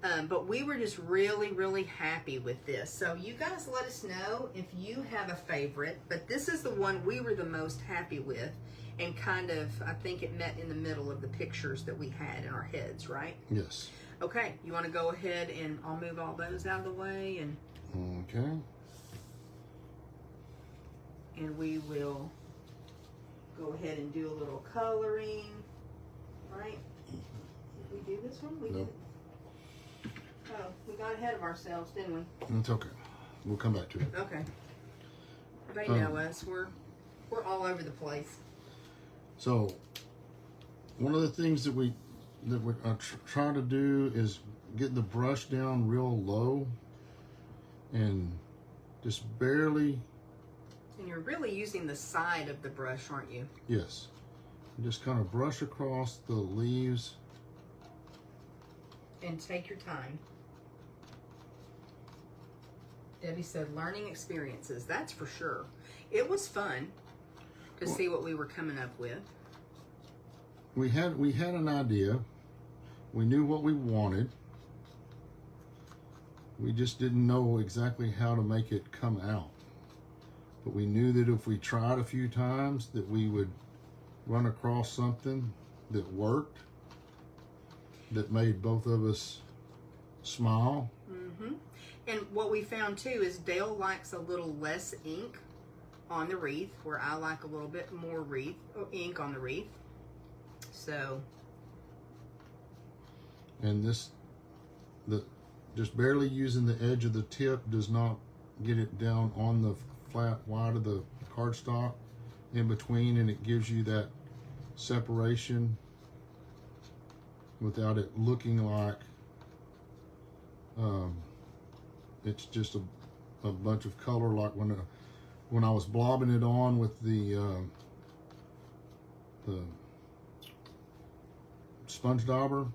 [SPEAKER 1] But we were just really, really happy with this. So you guys let us know if you have a favorite. But this is the one we were the most happy with. And kind of, I think it met in the middle of the pictures that we had in our heads, right?
[SPEAKER 2] Yes.
[SPEAKER 1] Okay, you want to go ahead and I'll move all those out of the way.
[SPEAKER 2] Okay.
[SPEAKER 1] And we will go ahead and do a little coloring, right? Did we do this one? We did. Oh, we got ahead of ourselves, didn't we?
[SPEAKER 2] It's okay. We'll come back to it.
[SPEAKER 1] Okay. They know us. We're all over the place.
[SPEAKER 2] So, one of the things that we try to do is get the brush down real low and just barely
[SPEAKER 1] And you're really using the side of the brush, aren't you?
[SPEAKER 2] Yes. And just kind of brush across the leaves.
[SPEAKER 1] And take your time. Debbie said learning experiences. That's for sure. It was fun to see what we were coming up with.
[SPEAKER 2] We had an idea. We knew what we wanted. We just didn't know exactly how to make it come out. But we knew that if we tried a few times that we would run across something that worked, that made both of us smile.
[SPEAKER 1] Mm-hmm. And what we found too is Dale likes a little less ink on the wreath, where I like a little bit more ink on the wreath. So. And
[SPEAKER 2] just barely using the edge of the tip does not get it down on the flat wide of the cardstock in between, and it gives you that separation without it looking like it's just a bunch of color, like when I was blobbing it on with the sponge dauber,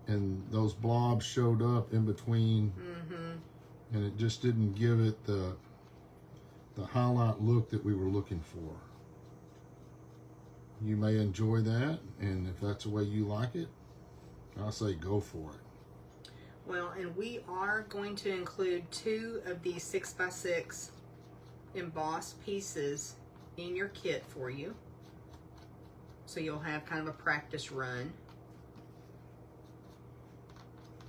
[SPEAKER 2] and those blobs showed up in between.
[SPEAKER 1] Mm-hmm.
[SPEAKER 2] And it just didn't give it the highlight look that we were looking for. You may enjoy that, and if that's the way you like it, I say go for it.
[SPEAKER 1] Well, and we are going to include 2 of these 6x6 embossed pieces in your kit for you. So you'll have kind of a practice run.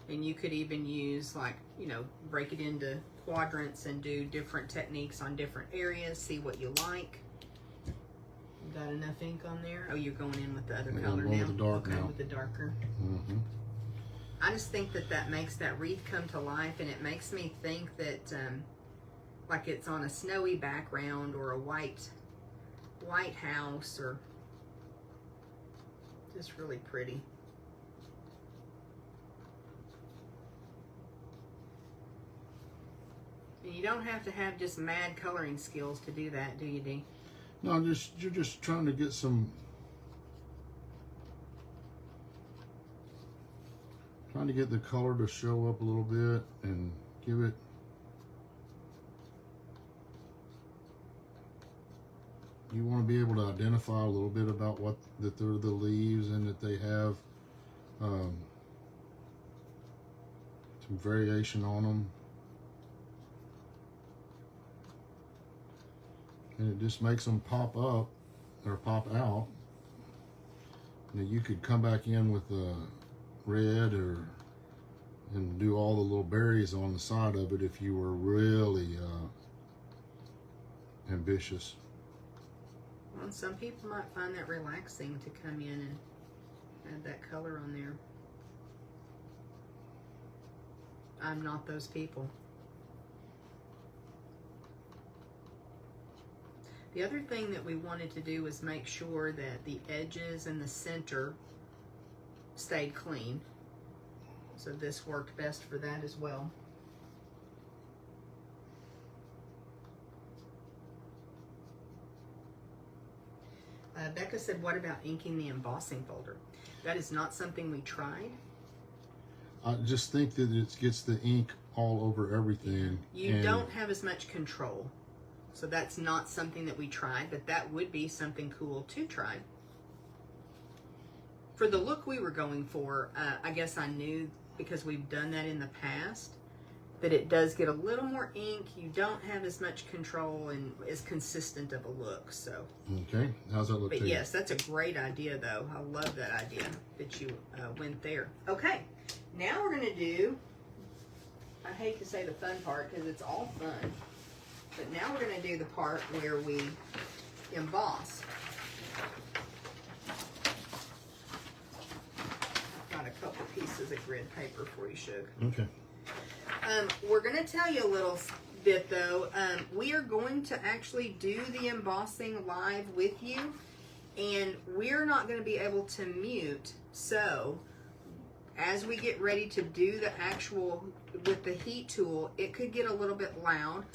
[SPEAKER 1] And you could even use, like, you know, break it into quadrants and do different techniques on different areas, see what you like. You got enough ink on there? Oh, you're going in with the other color now?
[SPEAKER 2] With the dark
[SPEAKER 1] okay,
[SPEAKER 2] now.
[SPEAKER 1] with the darker.
[SPEAKER 2] Mm-hmm.
[SPEAKER 1] I just think that makes that wreath come to life, and it makes me think that like it's on a snowy background or a white house, or just really pretty. And you don't have to have just mad coloring skills to do that, do you, Dee?
[SPEAKER 2] No, you're just trying to get trying to get the color to show up a little bit and give it you want to be able to identify a little bit about that they're the leaves, and that they have some variation on them. And it just makes them pop up or pop out. Now you could come back in with red and do all the little berries on the side of it if you were really ambitious.
[SPEAKER 1] Well, some people might find that relaxing to come in and add that color on there. I'm not those people. The other thing that we wanted to do was make sure that the edges and the center stayed clean. So this worked best for that as well. Becca said, what about inking the embossing folder? That is not something we tried.
[SPEAKER 2] I just think that it gets the ink all over everything.
[SPEAKER 1] You don't have as much control. So that's not something that we tried, but that would be something cool to try. For the look we were going for, I guess I knew, because we've done that in the past, that it does get a little more ink. You don't have as much control and as consistent of a look. So.
[SPEAKER 2] Okay, how's that look to
[SPEAKER 1] But
[SPEAKER 2] you?
[SPEAKER 1] yes, that's a great idea, though. I love that idea that you went there. Okay, now we're going to do, I hate to say the fun part because it's all fun, but now we're going to do the part where we emboss. I've got a couple pieces of grid paper for you, Shug.
[SPEAKER 2] Okay.
[SPEAKER 1] We're going to tell you a little bit, though. We are going to actually do the embossing live with you, and we're not going to be able to mute. So as we get ready to do the actual with the heat tool, it could get a little bit loud.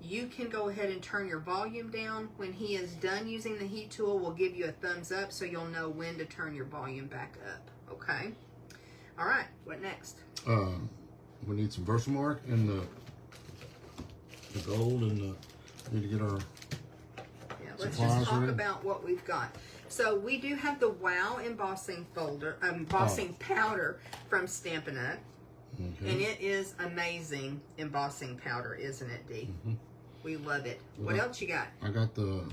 [SPEAKER 1] You can go ahead and turn your volume down. When he is done using the heat tool, we'll give you a thumbs up so you'll know when to turn your volume back up, okay? All right, what next?
[SPEAKER 2] We need some Versamark and the gold, and we need to get our
[SPEAKER 1] Let's
[SPEAKER 2] supplies
[SPEAKER 1] just talk
[SPEAKER 2] ready.
[SPEAKER 1] about what we've got. So we do have the Wow embossing powder from Stampin' Up.
[SPEAKER 2] Okay.
[SPEAKER 1] And it is amazing embossing powder, isn't it, Dee?
[SPEAKER 2] Mm-hmm.
[SPEAKER 1] We love it. What else you got?
[SPEAKER 2] I got the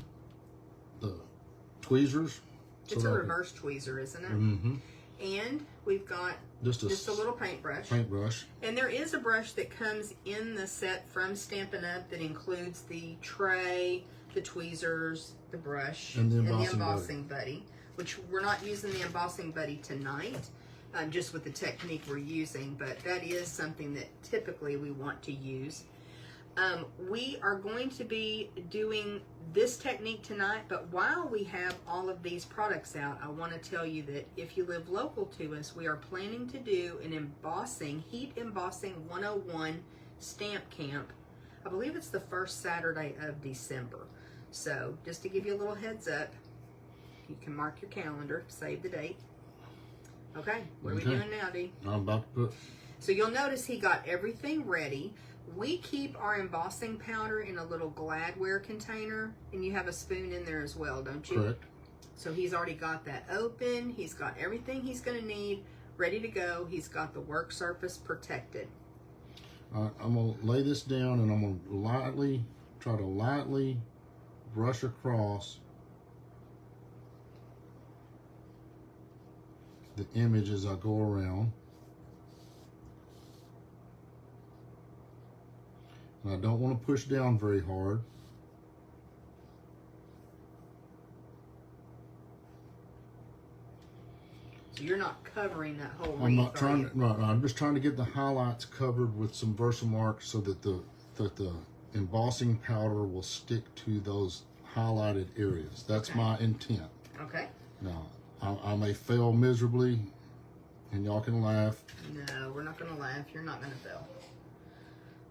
[SPEAKER 2] tweezers.
[SPEAKER 1] It's a reverse tweezer, isn't it?
[SPEAKER 2] Mm-hmm.
[SPEAKER 1] And we've got just a little paintbrush. And there is a brush that comes in the set from Stampin' Up that includes the tray, the tweezers, the brush,
[SPEAKER 2] and the
[SPEAKER 1] embossing buddy, which we're not using the embossing buddy tonight, just with the technique we're using, but that is something that typically we want to use. We are going to be doing this technique tonight, but while we have all of these products out, I want to tell you that if you live local to us, we are planning to do an Heat Embossing 101 stamp camp. I believe it's the first Saturday of December. So just to give you a little heads up, you can mark your calendar, save the date. Okay, what are we doing now, Dee?
[SPEAKER 2] I'm about to put...
[SPEAKER 1] So you'll notice he got everything ready. We keep our embossing powder in a little Gladware container, and you have a spoon in there as well, don't you?
[SPEAKER 2] Correct.
[SPEAKER 1] So he's already got that open. He's got everything he's going to need ready to go. He's got the work surface protected.
[SPEAKER 2] I'm going to lay this down, and I'm going to try to lightly brush across the image as I go around. And I don't want to push down very hard.
[SPEAKER 1] So you're not covering that whole
[SPEAKER 2] I'm not trying to, no, I'm just trying to get the highlights covered with some Versamark so that the embossing powder will stick to those highlighted areas. That's my intent.
[SPEAKER 1] Okay.
[SPEAKER 2] Now, I may fail miserably, and y'all can laugh.
[SPEAKER 1] No, we're not going to laugh. You're not going to fail.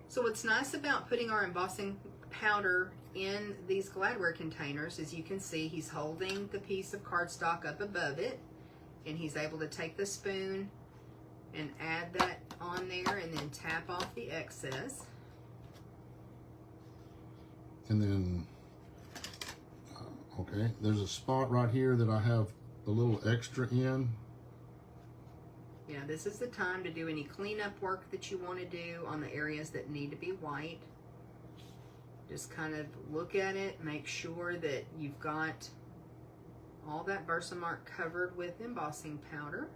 [SPEAKER 1] So what's nice about putting our embossing powder in these Gladware containers is you can see he's holding the piece of cardstock up above it, and he's able to take the spoon and add that on there and then tap off the excess.
[SPEAKER 2] And then, okay, there's a spot right here that I have a little extra in.
[SPEAKER 1] Yeah, this is the time to do any cleanup work that you want to do on the areas that need to be white. Just kind of look at it, make sure that you've got all that Versamark covered with embossing powder.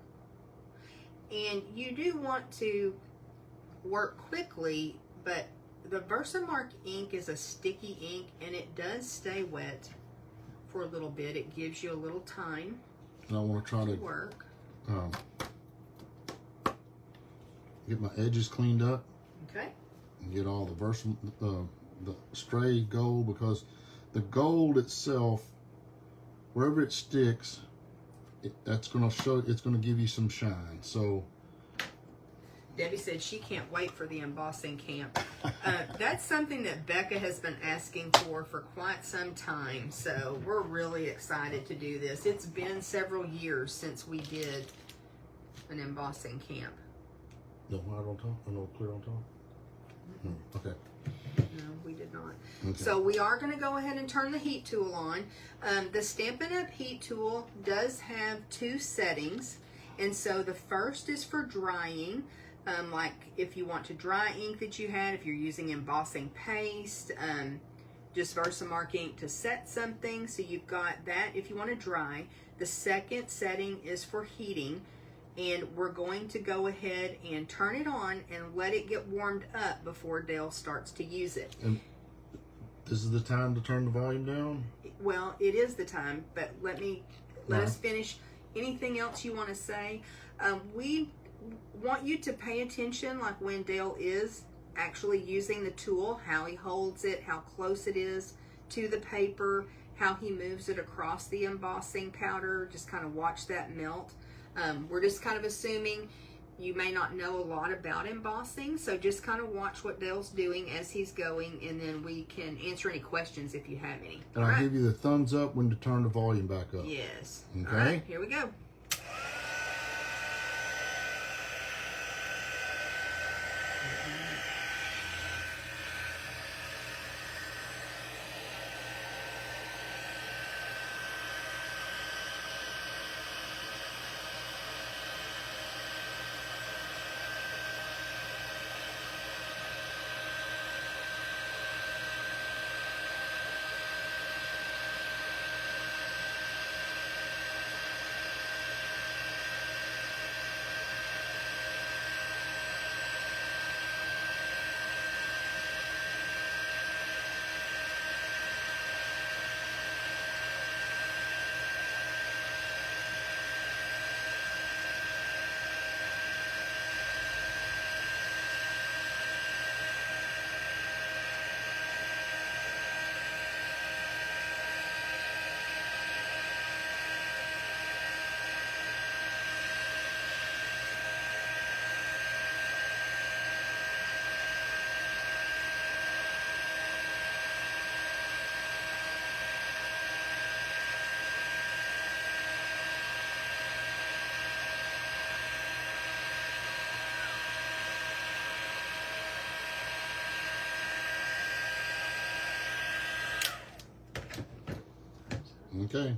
[SPEAKER 1] And you do want to work quickly, but the Versamark ink is a sticky ink and it does stay wet for a little bit. It gives you a little time
[SPEAKER 2] And I want to try to
[SPEAKER 1] work.
[SPEAKER 2] Get my edges cleaned up.
[SPEAKER 1] Okay.
[SPEAKER 2] And get all the stray gold, because the gold itself, wherever it sticks, it's going to give you some shine. So
[SPEAKER 1] Debbie said she can't wait for the embossing camp. That's something that Becca has been asking for quite some time. So we're really excited to do this. It's been several years since we did an embossing camp.
[SPEAKER 2] No white on top? No clear on top? Okay.
[SPEAKER 1] No, we did not. Okay. So we are going to go ahead and turn the heat tool on. The Stampin' Up! Heat tool does have two settings. And so the first is for drying. Like if you want to dry ink that you had, if you're using embossing paste, just Versamark ink to set something. So you've got that if you want to dry. The second setting is for heating. And we're going to go ahead and turn it on and let it get warmed up before Dale starts to use it.
[SPEAKER 2] And this is the time to turn the volume down?
[SPEAKER 1] Well, it is the time, but let us finish. Anything else you want to say? We want you to pay attention, like when Dale is actually using the tool, how he holds it, how close it is to the paper, how he moves it across the embossing powder. Just kind of watch that melt. We're just kind of assuming you may not know a lot about embossing, so just kind of watch what Dale's doing as he's going, and then we can answer any questions if you have any.
[SPEAKER 2] And I'll give you the thumbs up when to turn the volume back up.
[SPEAKER 1] Yes.
[SPEAKER 2] Okay.
[SPEAKER 1] All right, here we go.
[SPEAKER 2] Okay.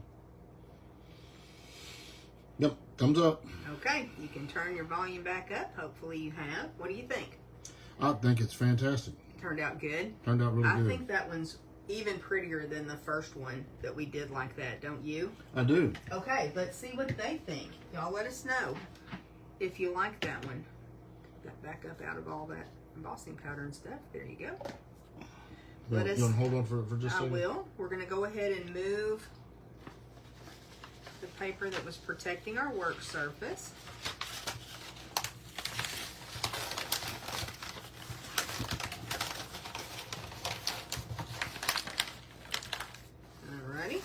[SPEAKER 2] Yep, thumbs up.
[SPEAKER 1] Okay, you can turn your volume back up. Hopefully you have. What do you think?
[SPEAKER 2] I think it's fantastic.
[SPEAKER 1] Turned out good?
[SPEAKER 2] Turned out really good.
[SPEAKER 1] I think that one's even prettier than the first one that we did like that, don't you?
[SPEAKER 2] I do.
[SPEAKER 1] Okay, let's see what they think. Y'all let us know if you like that one. Got back up out of all that embossing powder and stuff. There you go.
[SPEAKER 2] You want to hold on for just a
[SPEAKER 1] I
[SPEAKER 2] second?
[SPEAKER 1] will. We're going to go ahead and move the paper that was protecting our work surface. Alrighty.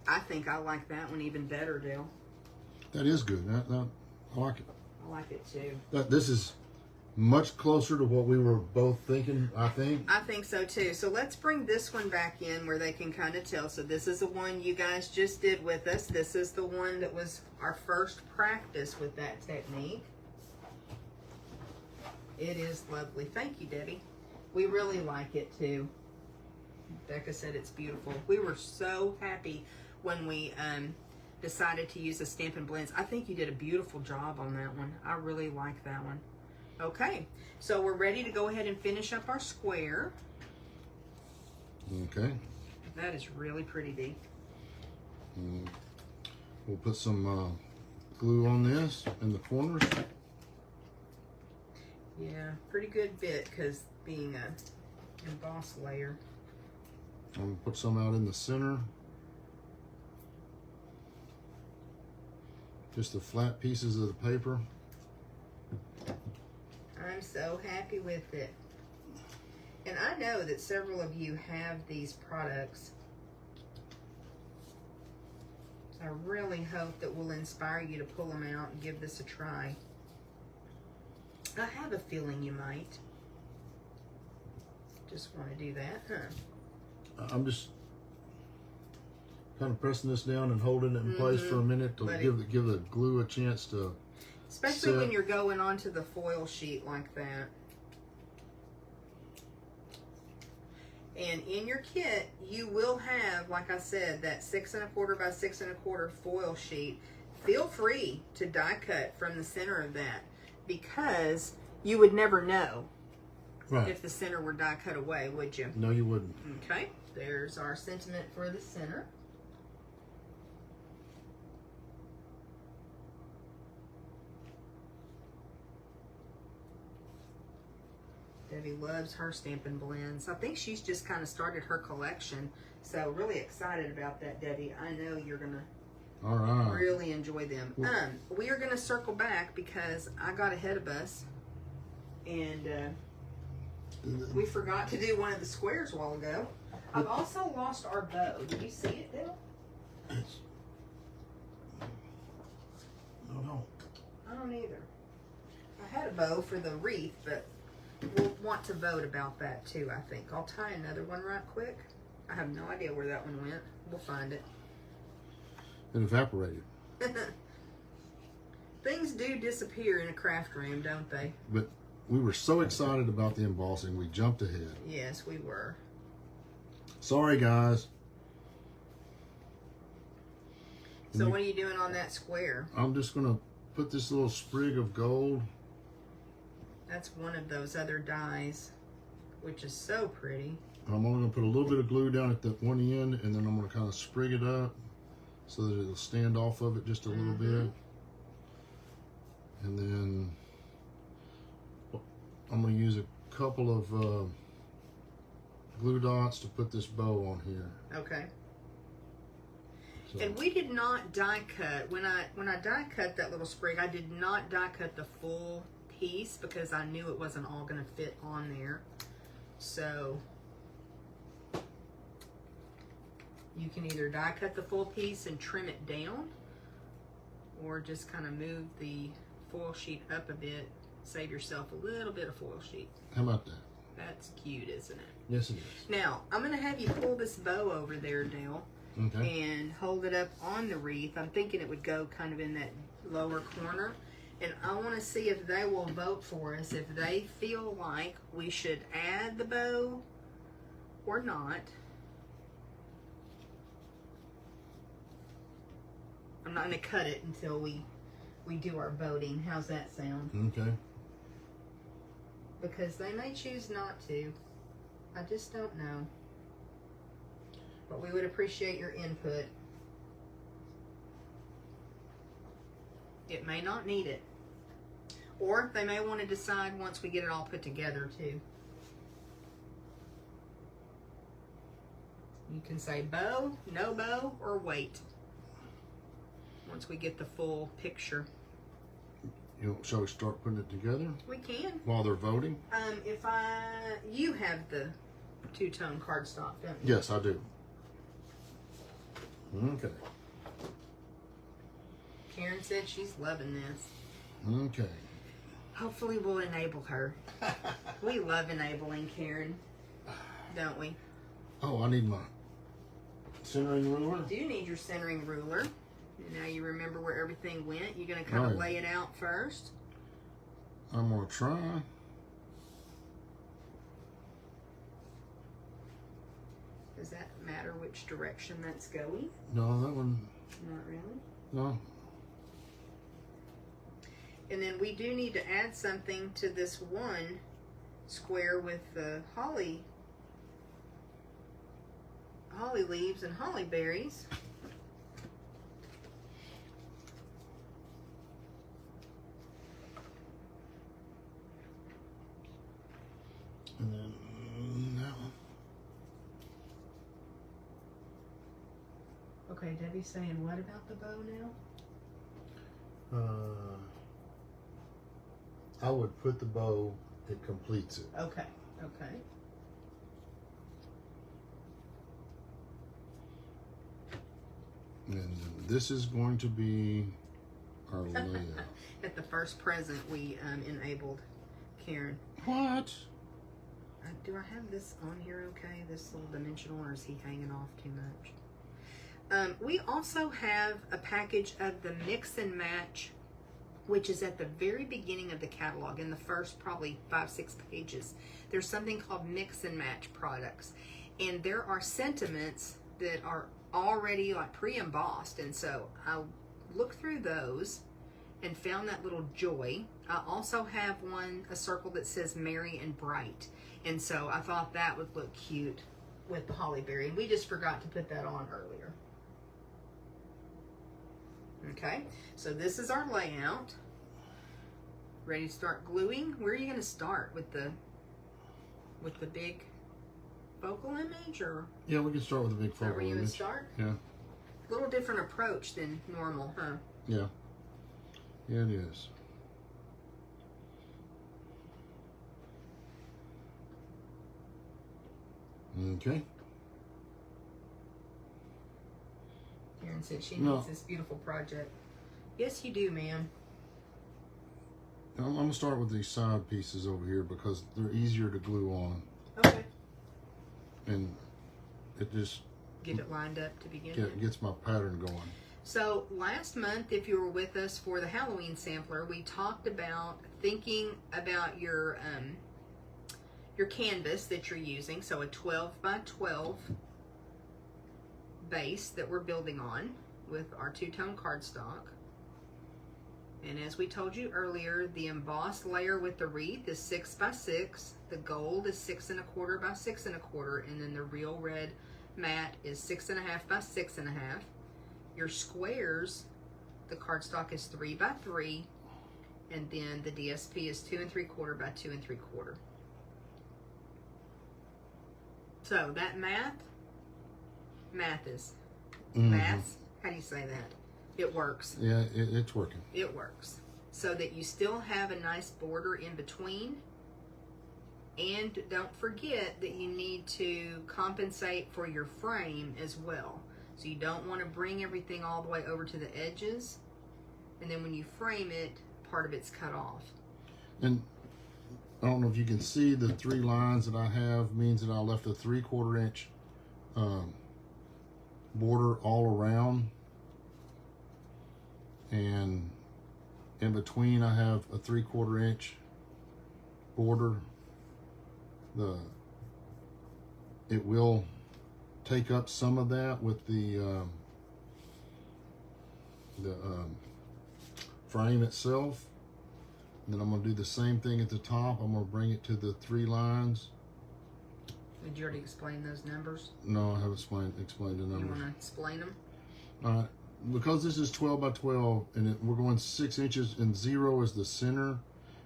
[SPEAKER 1] I think I like that one even better, Dale.
[SPEAKER 2] That is good. I like it.
[SPEAKER 1] I like it too.
[SPEAKER 2] This is much closer to what we were both thinking, I think.
[SPEAKER 1] I think so too. So let's bring this one back in where they can kind of tell. So this is the one you guys just did with us. This is the one that was our first practice with that technique. It is lovely. Thank you, Debbie. We really like it too. Becca said it's beautiful. We were so happy when we decided to use the Stampin' Blends. I think you did a beautiful job on that one. I really like that one. Okay, so we're ready to go ahead and finish up our square.
[SPEAKER 2] Okay.
[SPEAKER 1] That is really pretty, Dee.
[SPEAKER 2] We'll put some glue on this in the corners.
[SPEAKER 1] Yeah, pretty good bit because being a embossed layer.
[SPEAKER 2] I'm going to put some out in the center. Just the flat pieces of the paper.
[SPEAKER 1] I'm so happy with it. And I know that several of you have these products. I really hope that we'll inspire you to pull them out and give this a try. I have a feeling you might. Just want to do that, huh?
[SPEAKER 2] I'm just kind of pressing this down and holding it in place for a minute to give the glue a chance to
[SPEAKER 1] especially when you're going onto the foil sheet like that. And in your kit, you will have, like I said, that 6 1/4 by 6 1/4 foil sheet. Feel free to die cut from the center of that because you would never know if the center were die cut away, would you?
[SPEAKER 2] No, you wouldn't.
[SPEAKER 1] Okay, there's our sentiment for the center. Debbie loves her Stampin' Blends. I think she's just kind of started her collection. So really excited about that, Debbie. I know you're going to really enjoy them. We are going to circle back because I got ahead of us. And we forgot to do one of the squares a while ago. I've also lost our bow. Did you see it, Dale?
[SPEAKER 2] No.
[SPEAKER 1] I don't either. I had a bow for the wreath, but we'll want to vote about that too, I think. I'll tie another one right quick. I have no idea where that one went. We'll find it.
[SPEAKER 2] It evaporated.
[SPEAKER 1] Things do disappear in a craft room, don't they?
[SPEAKER 2] But we were so excited about the embossing, we jumped ahead.
[SPEAKER 1] Yes, we were.
[SPEAKER 2] Sorry, guys.
[SPEAKER 1] So what are you doing on that square?
[SPEAKER 2] I'm just going to put this little sprig of gold.
[SPEAKER 1] That's one of those other dies, which is so pretty.
[SPEAKER 2] I'm only going to put a little bit of glue down at the one end, and then I'm going to kind of sprig it up so that it'll stand off of it just a little bit. And then I'm going to use a couple of glue dots to put this bow on here.
[SPEAKER 1] Okay.
[SPEAKER 2] So,
[SPEAKER 1] And we did not die cut. When I die cut that little sprig, I did not die cut the full piece because I knew it wasn't all going to fit on there. So you can either die cut the full piece and trim it down, or just kind of move the foil sheet up a bit, save yourself a little bit of foil sheet.
[SPEAKER 2] how about that?
[SPEAKER 1] That's cute, isn't it?
[SPEAKER 2] Yes, it is.
[SPEAKER 1] Now, I'm going to have you pull this bow over there, Dale,
[SPEAKER 2] Okay.
[SPEAKER 1] and hold it up on the wreath. I'm thinking it would go kind of in that lower corner. And I want to see if they will vote for us, if they feel like we should add the bow or not. I'm not going to cut it until we do our voting. How's that sound?
[SPEAKER 2] Okay.
[SPEAKER 1] Because they may choose not to. I just don't know. But we would appreciate your input. It may not need it. Or they may want to decide once we get it all put together too. You can say bow, no bow, or wait. Once we get the full picture.
[SPEAKER 2] Shall we start putting it together
[SPEAKER 1] We can.
[SPEAKER 2] while they're voting?
[SPEAKER 1] You have the two-tone cardstock, don't you?
[SPEAKER 2] Yes, I do. Okay.
[SPEAKER 1] Karen said she's loving this.
[SPEAKER 2] Okay.
[SPEAKER 1] Hopefully we'll enable her. We love enabling Karen, don't we?
[SPEAKER 2] Oh, I need my centering ruler.
[SPEAKER 1] You do need your centering ruler. Now you remember where everything went. You're going to kind of lay it out first.
[SPEAKER 2] I'm going to try.
[SPEAKER 1] Does that matter which direction that's going?
[SPEAKER 2] No, that one.
[SPEAKER 1] Not really.
[SPEAKER 2] No.
[SPEAKER 1] And then we do need to add something to this one square with the holly leaves and holly berries.
[SPEAKER 2] And then that one.
[SPEAKER 1] Okay, Debbie's saying what about the bow now?
[SPEAKER 2] I would put the bow, it completes it.
[SPEAKER 1] Okay, okay.
[SPEAKER 2] And then this is going to be our layout.
[SPEAKER 1] At the first present, we enabled Karen.
[SPEAKER 2] What?
[SPEAKER 1] Do I have this on here okay? This little dimensional, or is he hanging off too much? We also have a package of the Mix and Match, which is at the very beginning of the catalog, in the first probably 5-6 pages. There's something called Mix and Match products. And there are sentiments that are already like pre-embossed. And so I looked through those and found that little joy. I also have a circle that says merry and bright. And so I thought that would look cute with the hollyberry. And we just forgot to put that on earlier. Okay, so this is our layout. Ready to start gluing? Where are you going to start? With the big focal image, or?
[SPEAKER 2] Yeah, we can start with a big
[SPEAKER 1] Is that
[SPEAKER 2] focal
[SPEAKER 1] where you would
[SPEAKER 2] image.
[SPEAKER 1] start?
[SPEAKER 2] Yeah.
[SPEAKER 1] A little different approach than normal, huh?
[SPEAKER 2] Yeah. Yeah, it is. Okay.
[SPEAKER 1] Karen said she needs this beautiful project. Yes, you do, ma'am.
[SPEAKER 2] I'm gonna start with these side pieces over here because they're easier to glue on,
[SPEAKER 1] Okay.
[SPEAKER 2] and it just
[SPEAKER 1] Get it lined up to begin with.
[SPEAKER 2] gets my pattern going.
[SPEAKER 1] So last month, if you were with us for the Halloween sampler, we talked about thinking about your canvas that you're using. So a 12 by 12 base that we're building on with our two-tone cardstock. And as we told you earlier, the embossed layer with the wreath is 6 by 6. The gold is 6 1/4 by 6 1/4, and then the real red matte is 6 1/2 by 6 1/2. Your squares, the cardstock is 3 by 3, and then the DSP is 2 3/4 by 2 3/4. So that math is math. How do you say that? It works.
[SPEAKER 2] Yeah, it's working.
[SPEAKER 1] It works. So that you still have a nice border in between. And don't forget that you need to compensate for your frame as well. So you don't want to bring everything all the way over to the edges. And then when you frame it, part of it's cut off.
[SPEAKER 2] And I don't know if you can see the 3 lines that I have means that I left a 3/4 inch border all around. And in between I have a 3/4 inch border. It will take up some of that with the frame itself. And then I'm going to do the same thing at the top. I'm going to bring it to the 3 lines.
[SPEAKER 1] Did you already explain those numbers?
[SPEAKER 2] No, I haven't explained the numbers.
[SPEAKER 1] You want to explain them?
[SPEAKER 2] All right. Because this is 12 by 12 and we're going 6 inches and 0 is the center,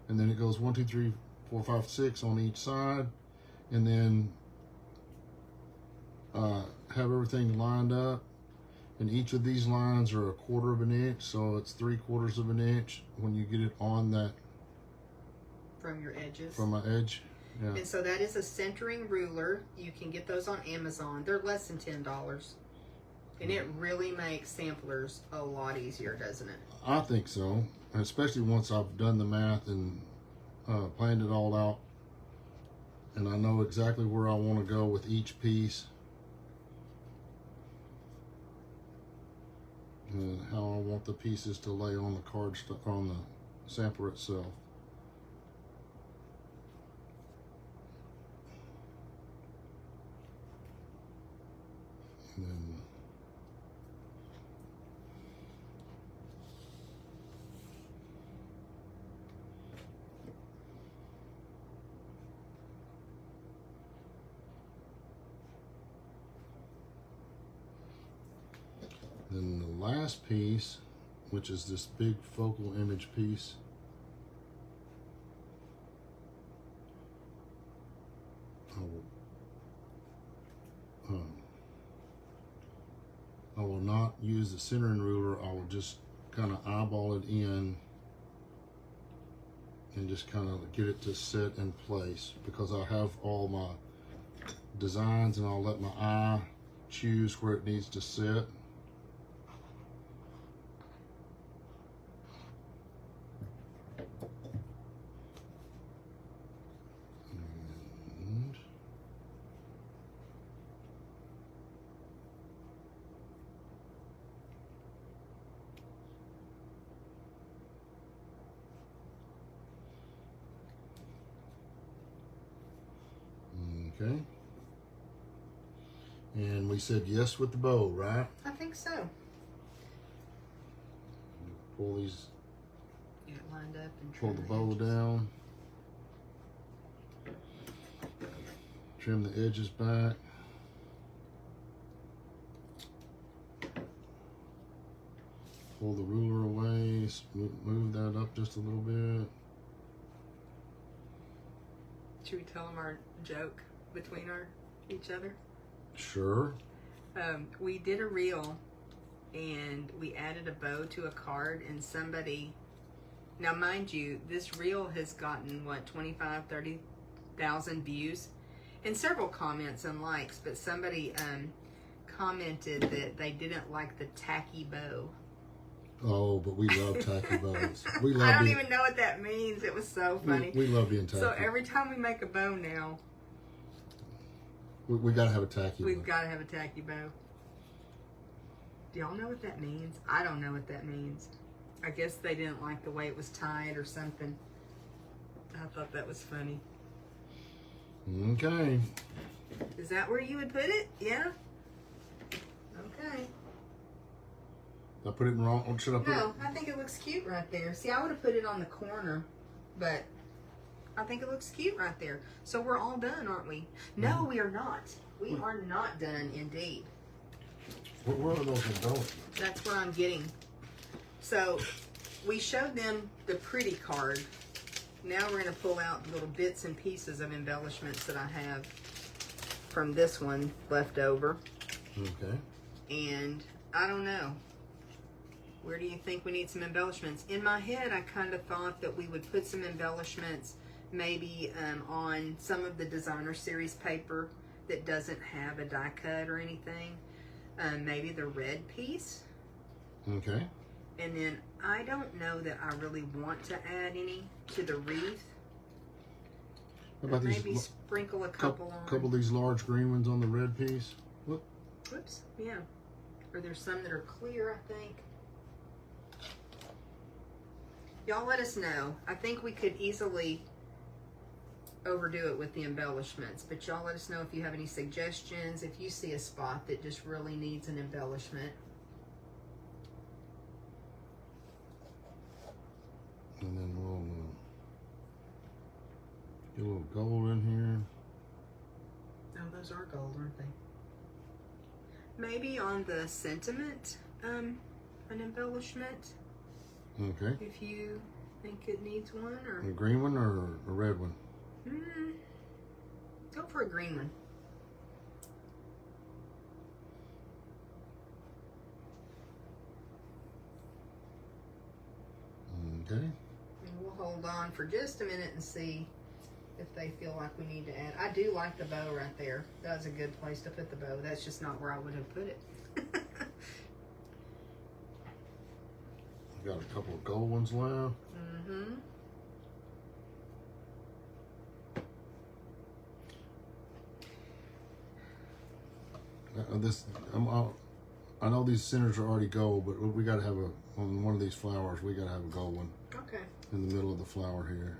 [SPEAKER 2] and then it goes 1 2 3 4 5 6 on each side, and then have everything lined up, and each of these lines are 1/4 of an inch, so it's 3/4 of an inch when you get it on that
[SPEAKER 1] From your edges.
[SPEAKER 2] from my edge. Yeah.
[SPEAKER 1] And so that is a centering ruler. You can get those on Amazon. They're less than $10. And it really makes samplers a lot easier, doesn't it?
[SPEAKER 2] I think so, and especially once I've done the math and planned it all out, and I know exactly where I want to go with each piece and how I want the pieces to lay on the on the sampler itself. And then Then the last piece, which is this big focal image piece, I will not use the centering ruler. I will just kind of eyeball it in and just kind of get it to sit in place, because I have all my designs and I'll let my eye choose where it needs to sit. Okay. And we said yes with the bow, right?
[SPEAKER 1] I think so.
[SPEAKER 2] Pull these,
[SPEAKER 1] Get it lined up and
[SPEAKER 2] pull
[SPEAKER 1] trim
[SPEAKER 2] the bow
[SPEAKER 1] edges.
[SPEAKER 2] down. Trim the edges back. Pull the ruler away, move that up just a little bit.
[SPEAKER 1] Should we tell them our joke between each other?
[SPEAKER 2] Sure.
[SPEAKER 1] We did a reel and we added a bow to a card, and somebody, now mind you, this reel has gotten what, 25,000-30,000 views and several comments and likes, but somebody commented that they didn't like the tacky bow.
[SPEAKER 2] Oh, but we love tacky bows. We love
[SPEAKER 1] I don't even know what that means. It was so funny.
[SPEAKER 2] We love being tacky.
[SPEAKER 1] So every time we make a bow now,
[SPEAKER 2] we got to have a tacky bow.
[SPEAKER 1] we've got to have a tacky bow. Do y'all know what that means? I don't know what that means. I guess they didn't like the way it was tied or something. I thought that was funny.
[SPEAKER 2] Okay.
[SPEAKER 1] Is that where you would put it? Yeah? Okay.
[SPEAKER 2] Did I put it in wrong? Or should I put it?
[SPEAKER 1] No, I think it looks cute right there. See, I would have put it on the corner, but I think it looks cute right there. So we're all done, aren't we? No, we are not. We are not done, indeed.
[SPEAKER 2] Where are those embellishments?
[SPEAKER 1] That's where I'm getting. So we showed them the pretty card. Now we're going to pull out the little bits and pieces of embellishments that I have from this one left over.
[SPEAKER 2] Okay.
[SPEAKER 1] And I don't know. Where do you think we need some embellishments? In my head, I kind of thought that we would put some embellishments maybe on some of the designer series paper that doesn't have a die cut or anything. Maybe the red piece.
[SPEAKER 2] Okay.
[SPEAKER 1] And then I don't know that I really want to add any to the wreath.
[SPEAKER 2] How about
[SPEAKER 1] Maybe
[SPEAKER 2] these
[SPEAKER 1] sprinkle a couple on.
[SPEAKER 2] couple of these large green ones on the red piece? Look.
[SPEAKER 1] Whoops, yeah. Or there's some that are clear, I think. Y'all let us know. I think we could easily overdo it with the embellishments, but y'all let us know if you have any suggestions, if you see a spot that just really needs an embellishment.
[SPEAKER 2] And then we'll get a little gold in here.
[SPEAKER 1] Oh, those are gold, aren't they? Maybe on the sentiment, an embellishment,
[SPEAKER 2] Okay.
[SPEAKER 1] if you think it needs one, or
[SPEAKER 2] A green one or a red one?
[SPEAKER 1] go for a green one.
[SPEAKER 2] Okay.
[SPEAKER 1] And we'll hold on for just a minute and see if they feel like we need to add. I do like the bow right there. That was a good place to put the bow. That's just not where I would have put it.
[SPEAKER 2] Got a couple of gold ones left.
[SPEAKER 1] Mm-hmm.
[SPEAKER 2] I know these centers are already gold, but we got to have on one of these flowers. We got to have a gold one
[SPEAKER 1] Okay.
[SPEAKER 2] in the middle of the flower here.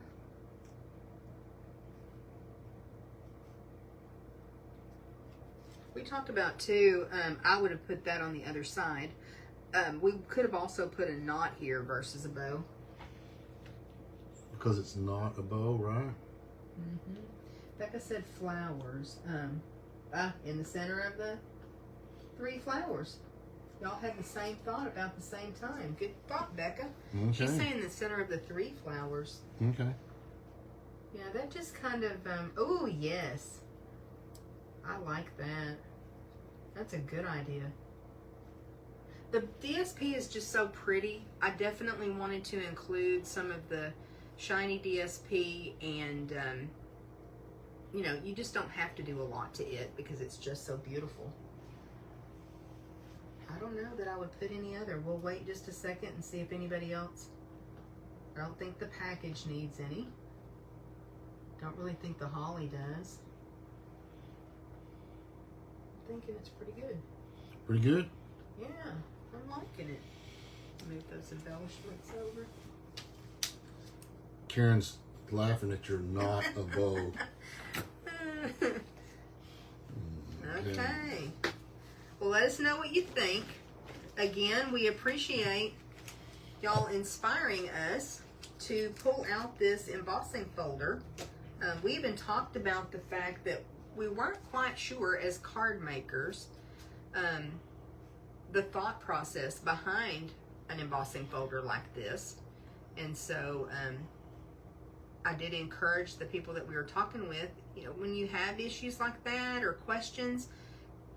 [SPEAKER 1] We talked about too, I would have put that on the other side. We could have also put a knot here versus a bow.
[SPEAKER 2] Because it's not a bow, right?
[SPEAKER 1] Mm-hmm. Becca said flowers. In the center of the 3 flowers. Y'all had the same thought about the same time. Good thought, Becca.
[SPEAKER 2] Okay.
[SPEAKER 1] She's saying the center of the 3 flowers.
[SPEAKER 2] Okay.
[SPEAKER 1] Yeah, that just kind of, oh, yes. I like that. That's a good idea. The DSP is just so pretty. I definitely wanted to include some of the shiny DSP, and you know, you just don't have to do a lot to it because it's just so beautiful. I don't know that I would put any other. We'll wait just a second and see if anybody else. I don't think the package needs any. Don't really think the holly does. I'm thinking it's pretty good.
[SPEAKER 2] Pretty good?
[SPEAKER 1] Yeah, I'm liking it. Move those embellishments over.
[SPEAKER 2] Karen's laughing at your not a bow.
[SPEAKER 1] Okay. Well, let us know what you think. Again, we appreciate y'all inspiring us to pull out this embossing folder. We even talked about the fact that we weren't quite sure as card makers the thought process behind an embossing folder like this. And so I did encourage the people that we were talking with, you know, when you have issues like that or questions,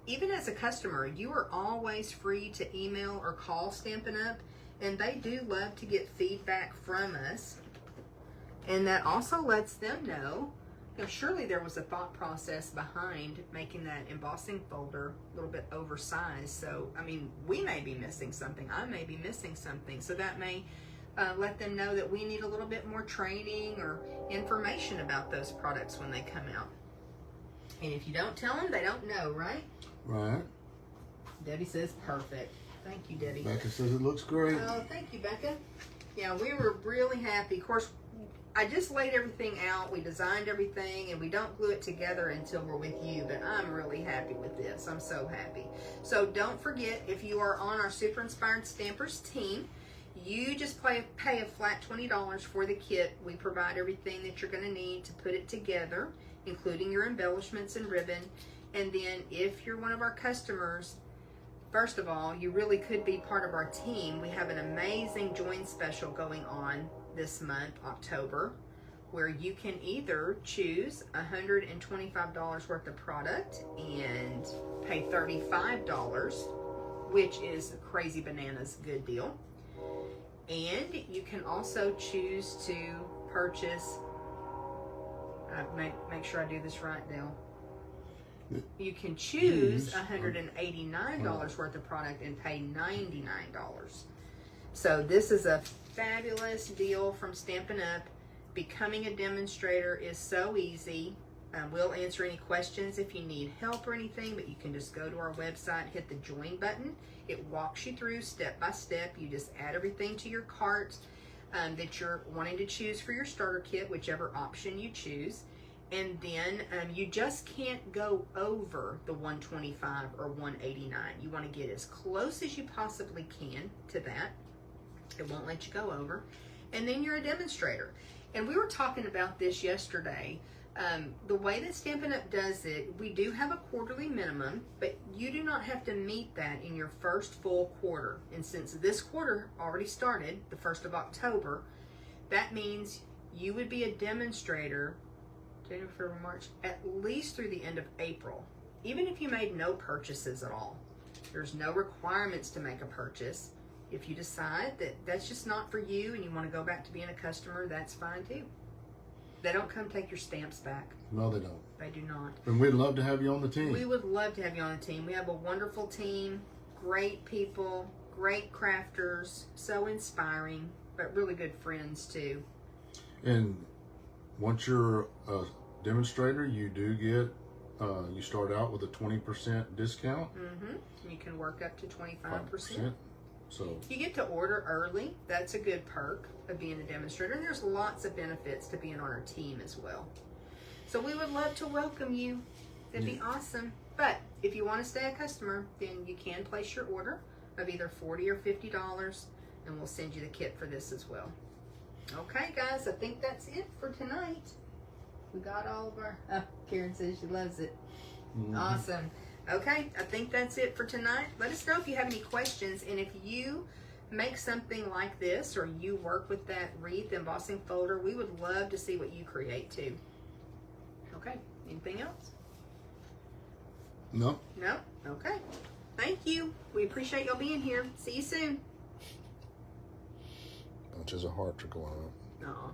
[SPEAKER 1] even as a customer, you are always free to email or call Stampin' Up! And they do love to get feedback from us. And that also lets them know You know, surely there was a thought process behind making that embossing folder a little bit oversized. So, I mean, we may be missing something. I may be missing something. So that may let them know that we need a little bit more training or information about those products when they come out. And if you don't tell them, they don't know, right?
[SPEAKER 2] Right.
[SPEAKER 1] Debbie says perfect. Thank you, Debbie.
[SPEAKER 2] Becca says it looks great.
[SPEAKER 1] Oh, thank you, Becca. Yeah, we were really happy. Of course, I just laid everything out. We designed everything, and we don't glue it together until we're with you, but I'm really happy with this. I'm so happy. So don't forget, if you are on our Super Inspired Stampers team, you just pay a flat $20 for the kit. We provide everything that you're going to need to put it together, including your embellishments and ribbon. And then if you're one of our customers, first of all, you really could be part of our team. We have an amazing join special going on this month, October, where you can either choose $125 worth of product and pay $35, which is a crazy bananas good deal. And you can also choose to purchase, make sure I do this right, Dale. You can choose $189 worth of product and pay $99. So this is a fabulous deal from Stampin' Up. Becoming a demonstrator is so easy. We'll answer any questions if you need help or anything, but you can just go to our website, hit the join button. It walks you through step by step. You just add everything to your cart that you're wanting to choose for your starter kit, whichever option you choose. And then you just can't go over the $125 or $189. You want to get as close as you possibly can to that. It won't let you go over. And then you're a demonstrator. And we were talking about this yesterday. The way that Stampin' Up! Does it, we do have a quarterly minimum, but you do not have to meet that in your first full quarter. And since this quarter already started, the 1st of October, that means you would be a demonstrator January, February, March, at least through the end of April. Even if you made no purchases at all. There's no requirements to make a purchase. If you decide that that's just not for you and you want to go back to being a customer, that's fine too. They don't come take your stamps back.
[SPEAKER 2] No, they don't.
[SPEAKER 1] They do not.
[SPEAKER 2] And we'd love to have you on the team.
[SPEAKER 1] We would love to have you on the team. We have a wonderful team, great people, great crafters, so inspiring, but really good friends too.
[SPEAKER 2] And once you're a demonstrator, you do get, you start out with a 20% discount.
[SPEAKER 1] Mm-hmm. You can work up to 25%.
[SPEAKER 2] So
[SPEAKER 1] you get to order early. That's a good perk of being a demonstrator. And there's lots of benefits to being on our team as well. So we would love to welcome you. It'd be awesome. But if you want to stay a customer, then you can place your order of either $40 or $50, and we'll send you the kit for this as well. Okay, guys, I think that's it for tonight. We got all of our... Oh, Karen says she loves it. Mm-hmm. Awesome. Okay, I think that's it for tonight. Let us know if you have any questions, and if you make something like this or you work with that wreath embossing folder, we would love to see what you create too. Okay, anything else?
[SPEAKER 2] No.
[SPEAKER 1] No? Okay. Thank you. We appreciate y'all being here. See you soon.
[SPEAKER 2] Which is a heart to go on.
[SPEAKER 1] Aw.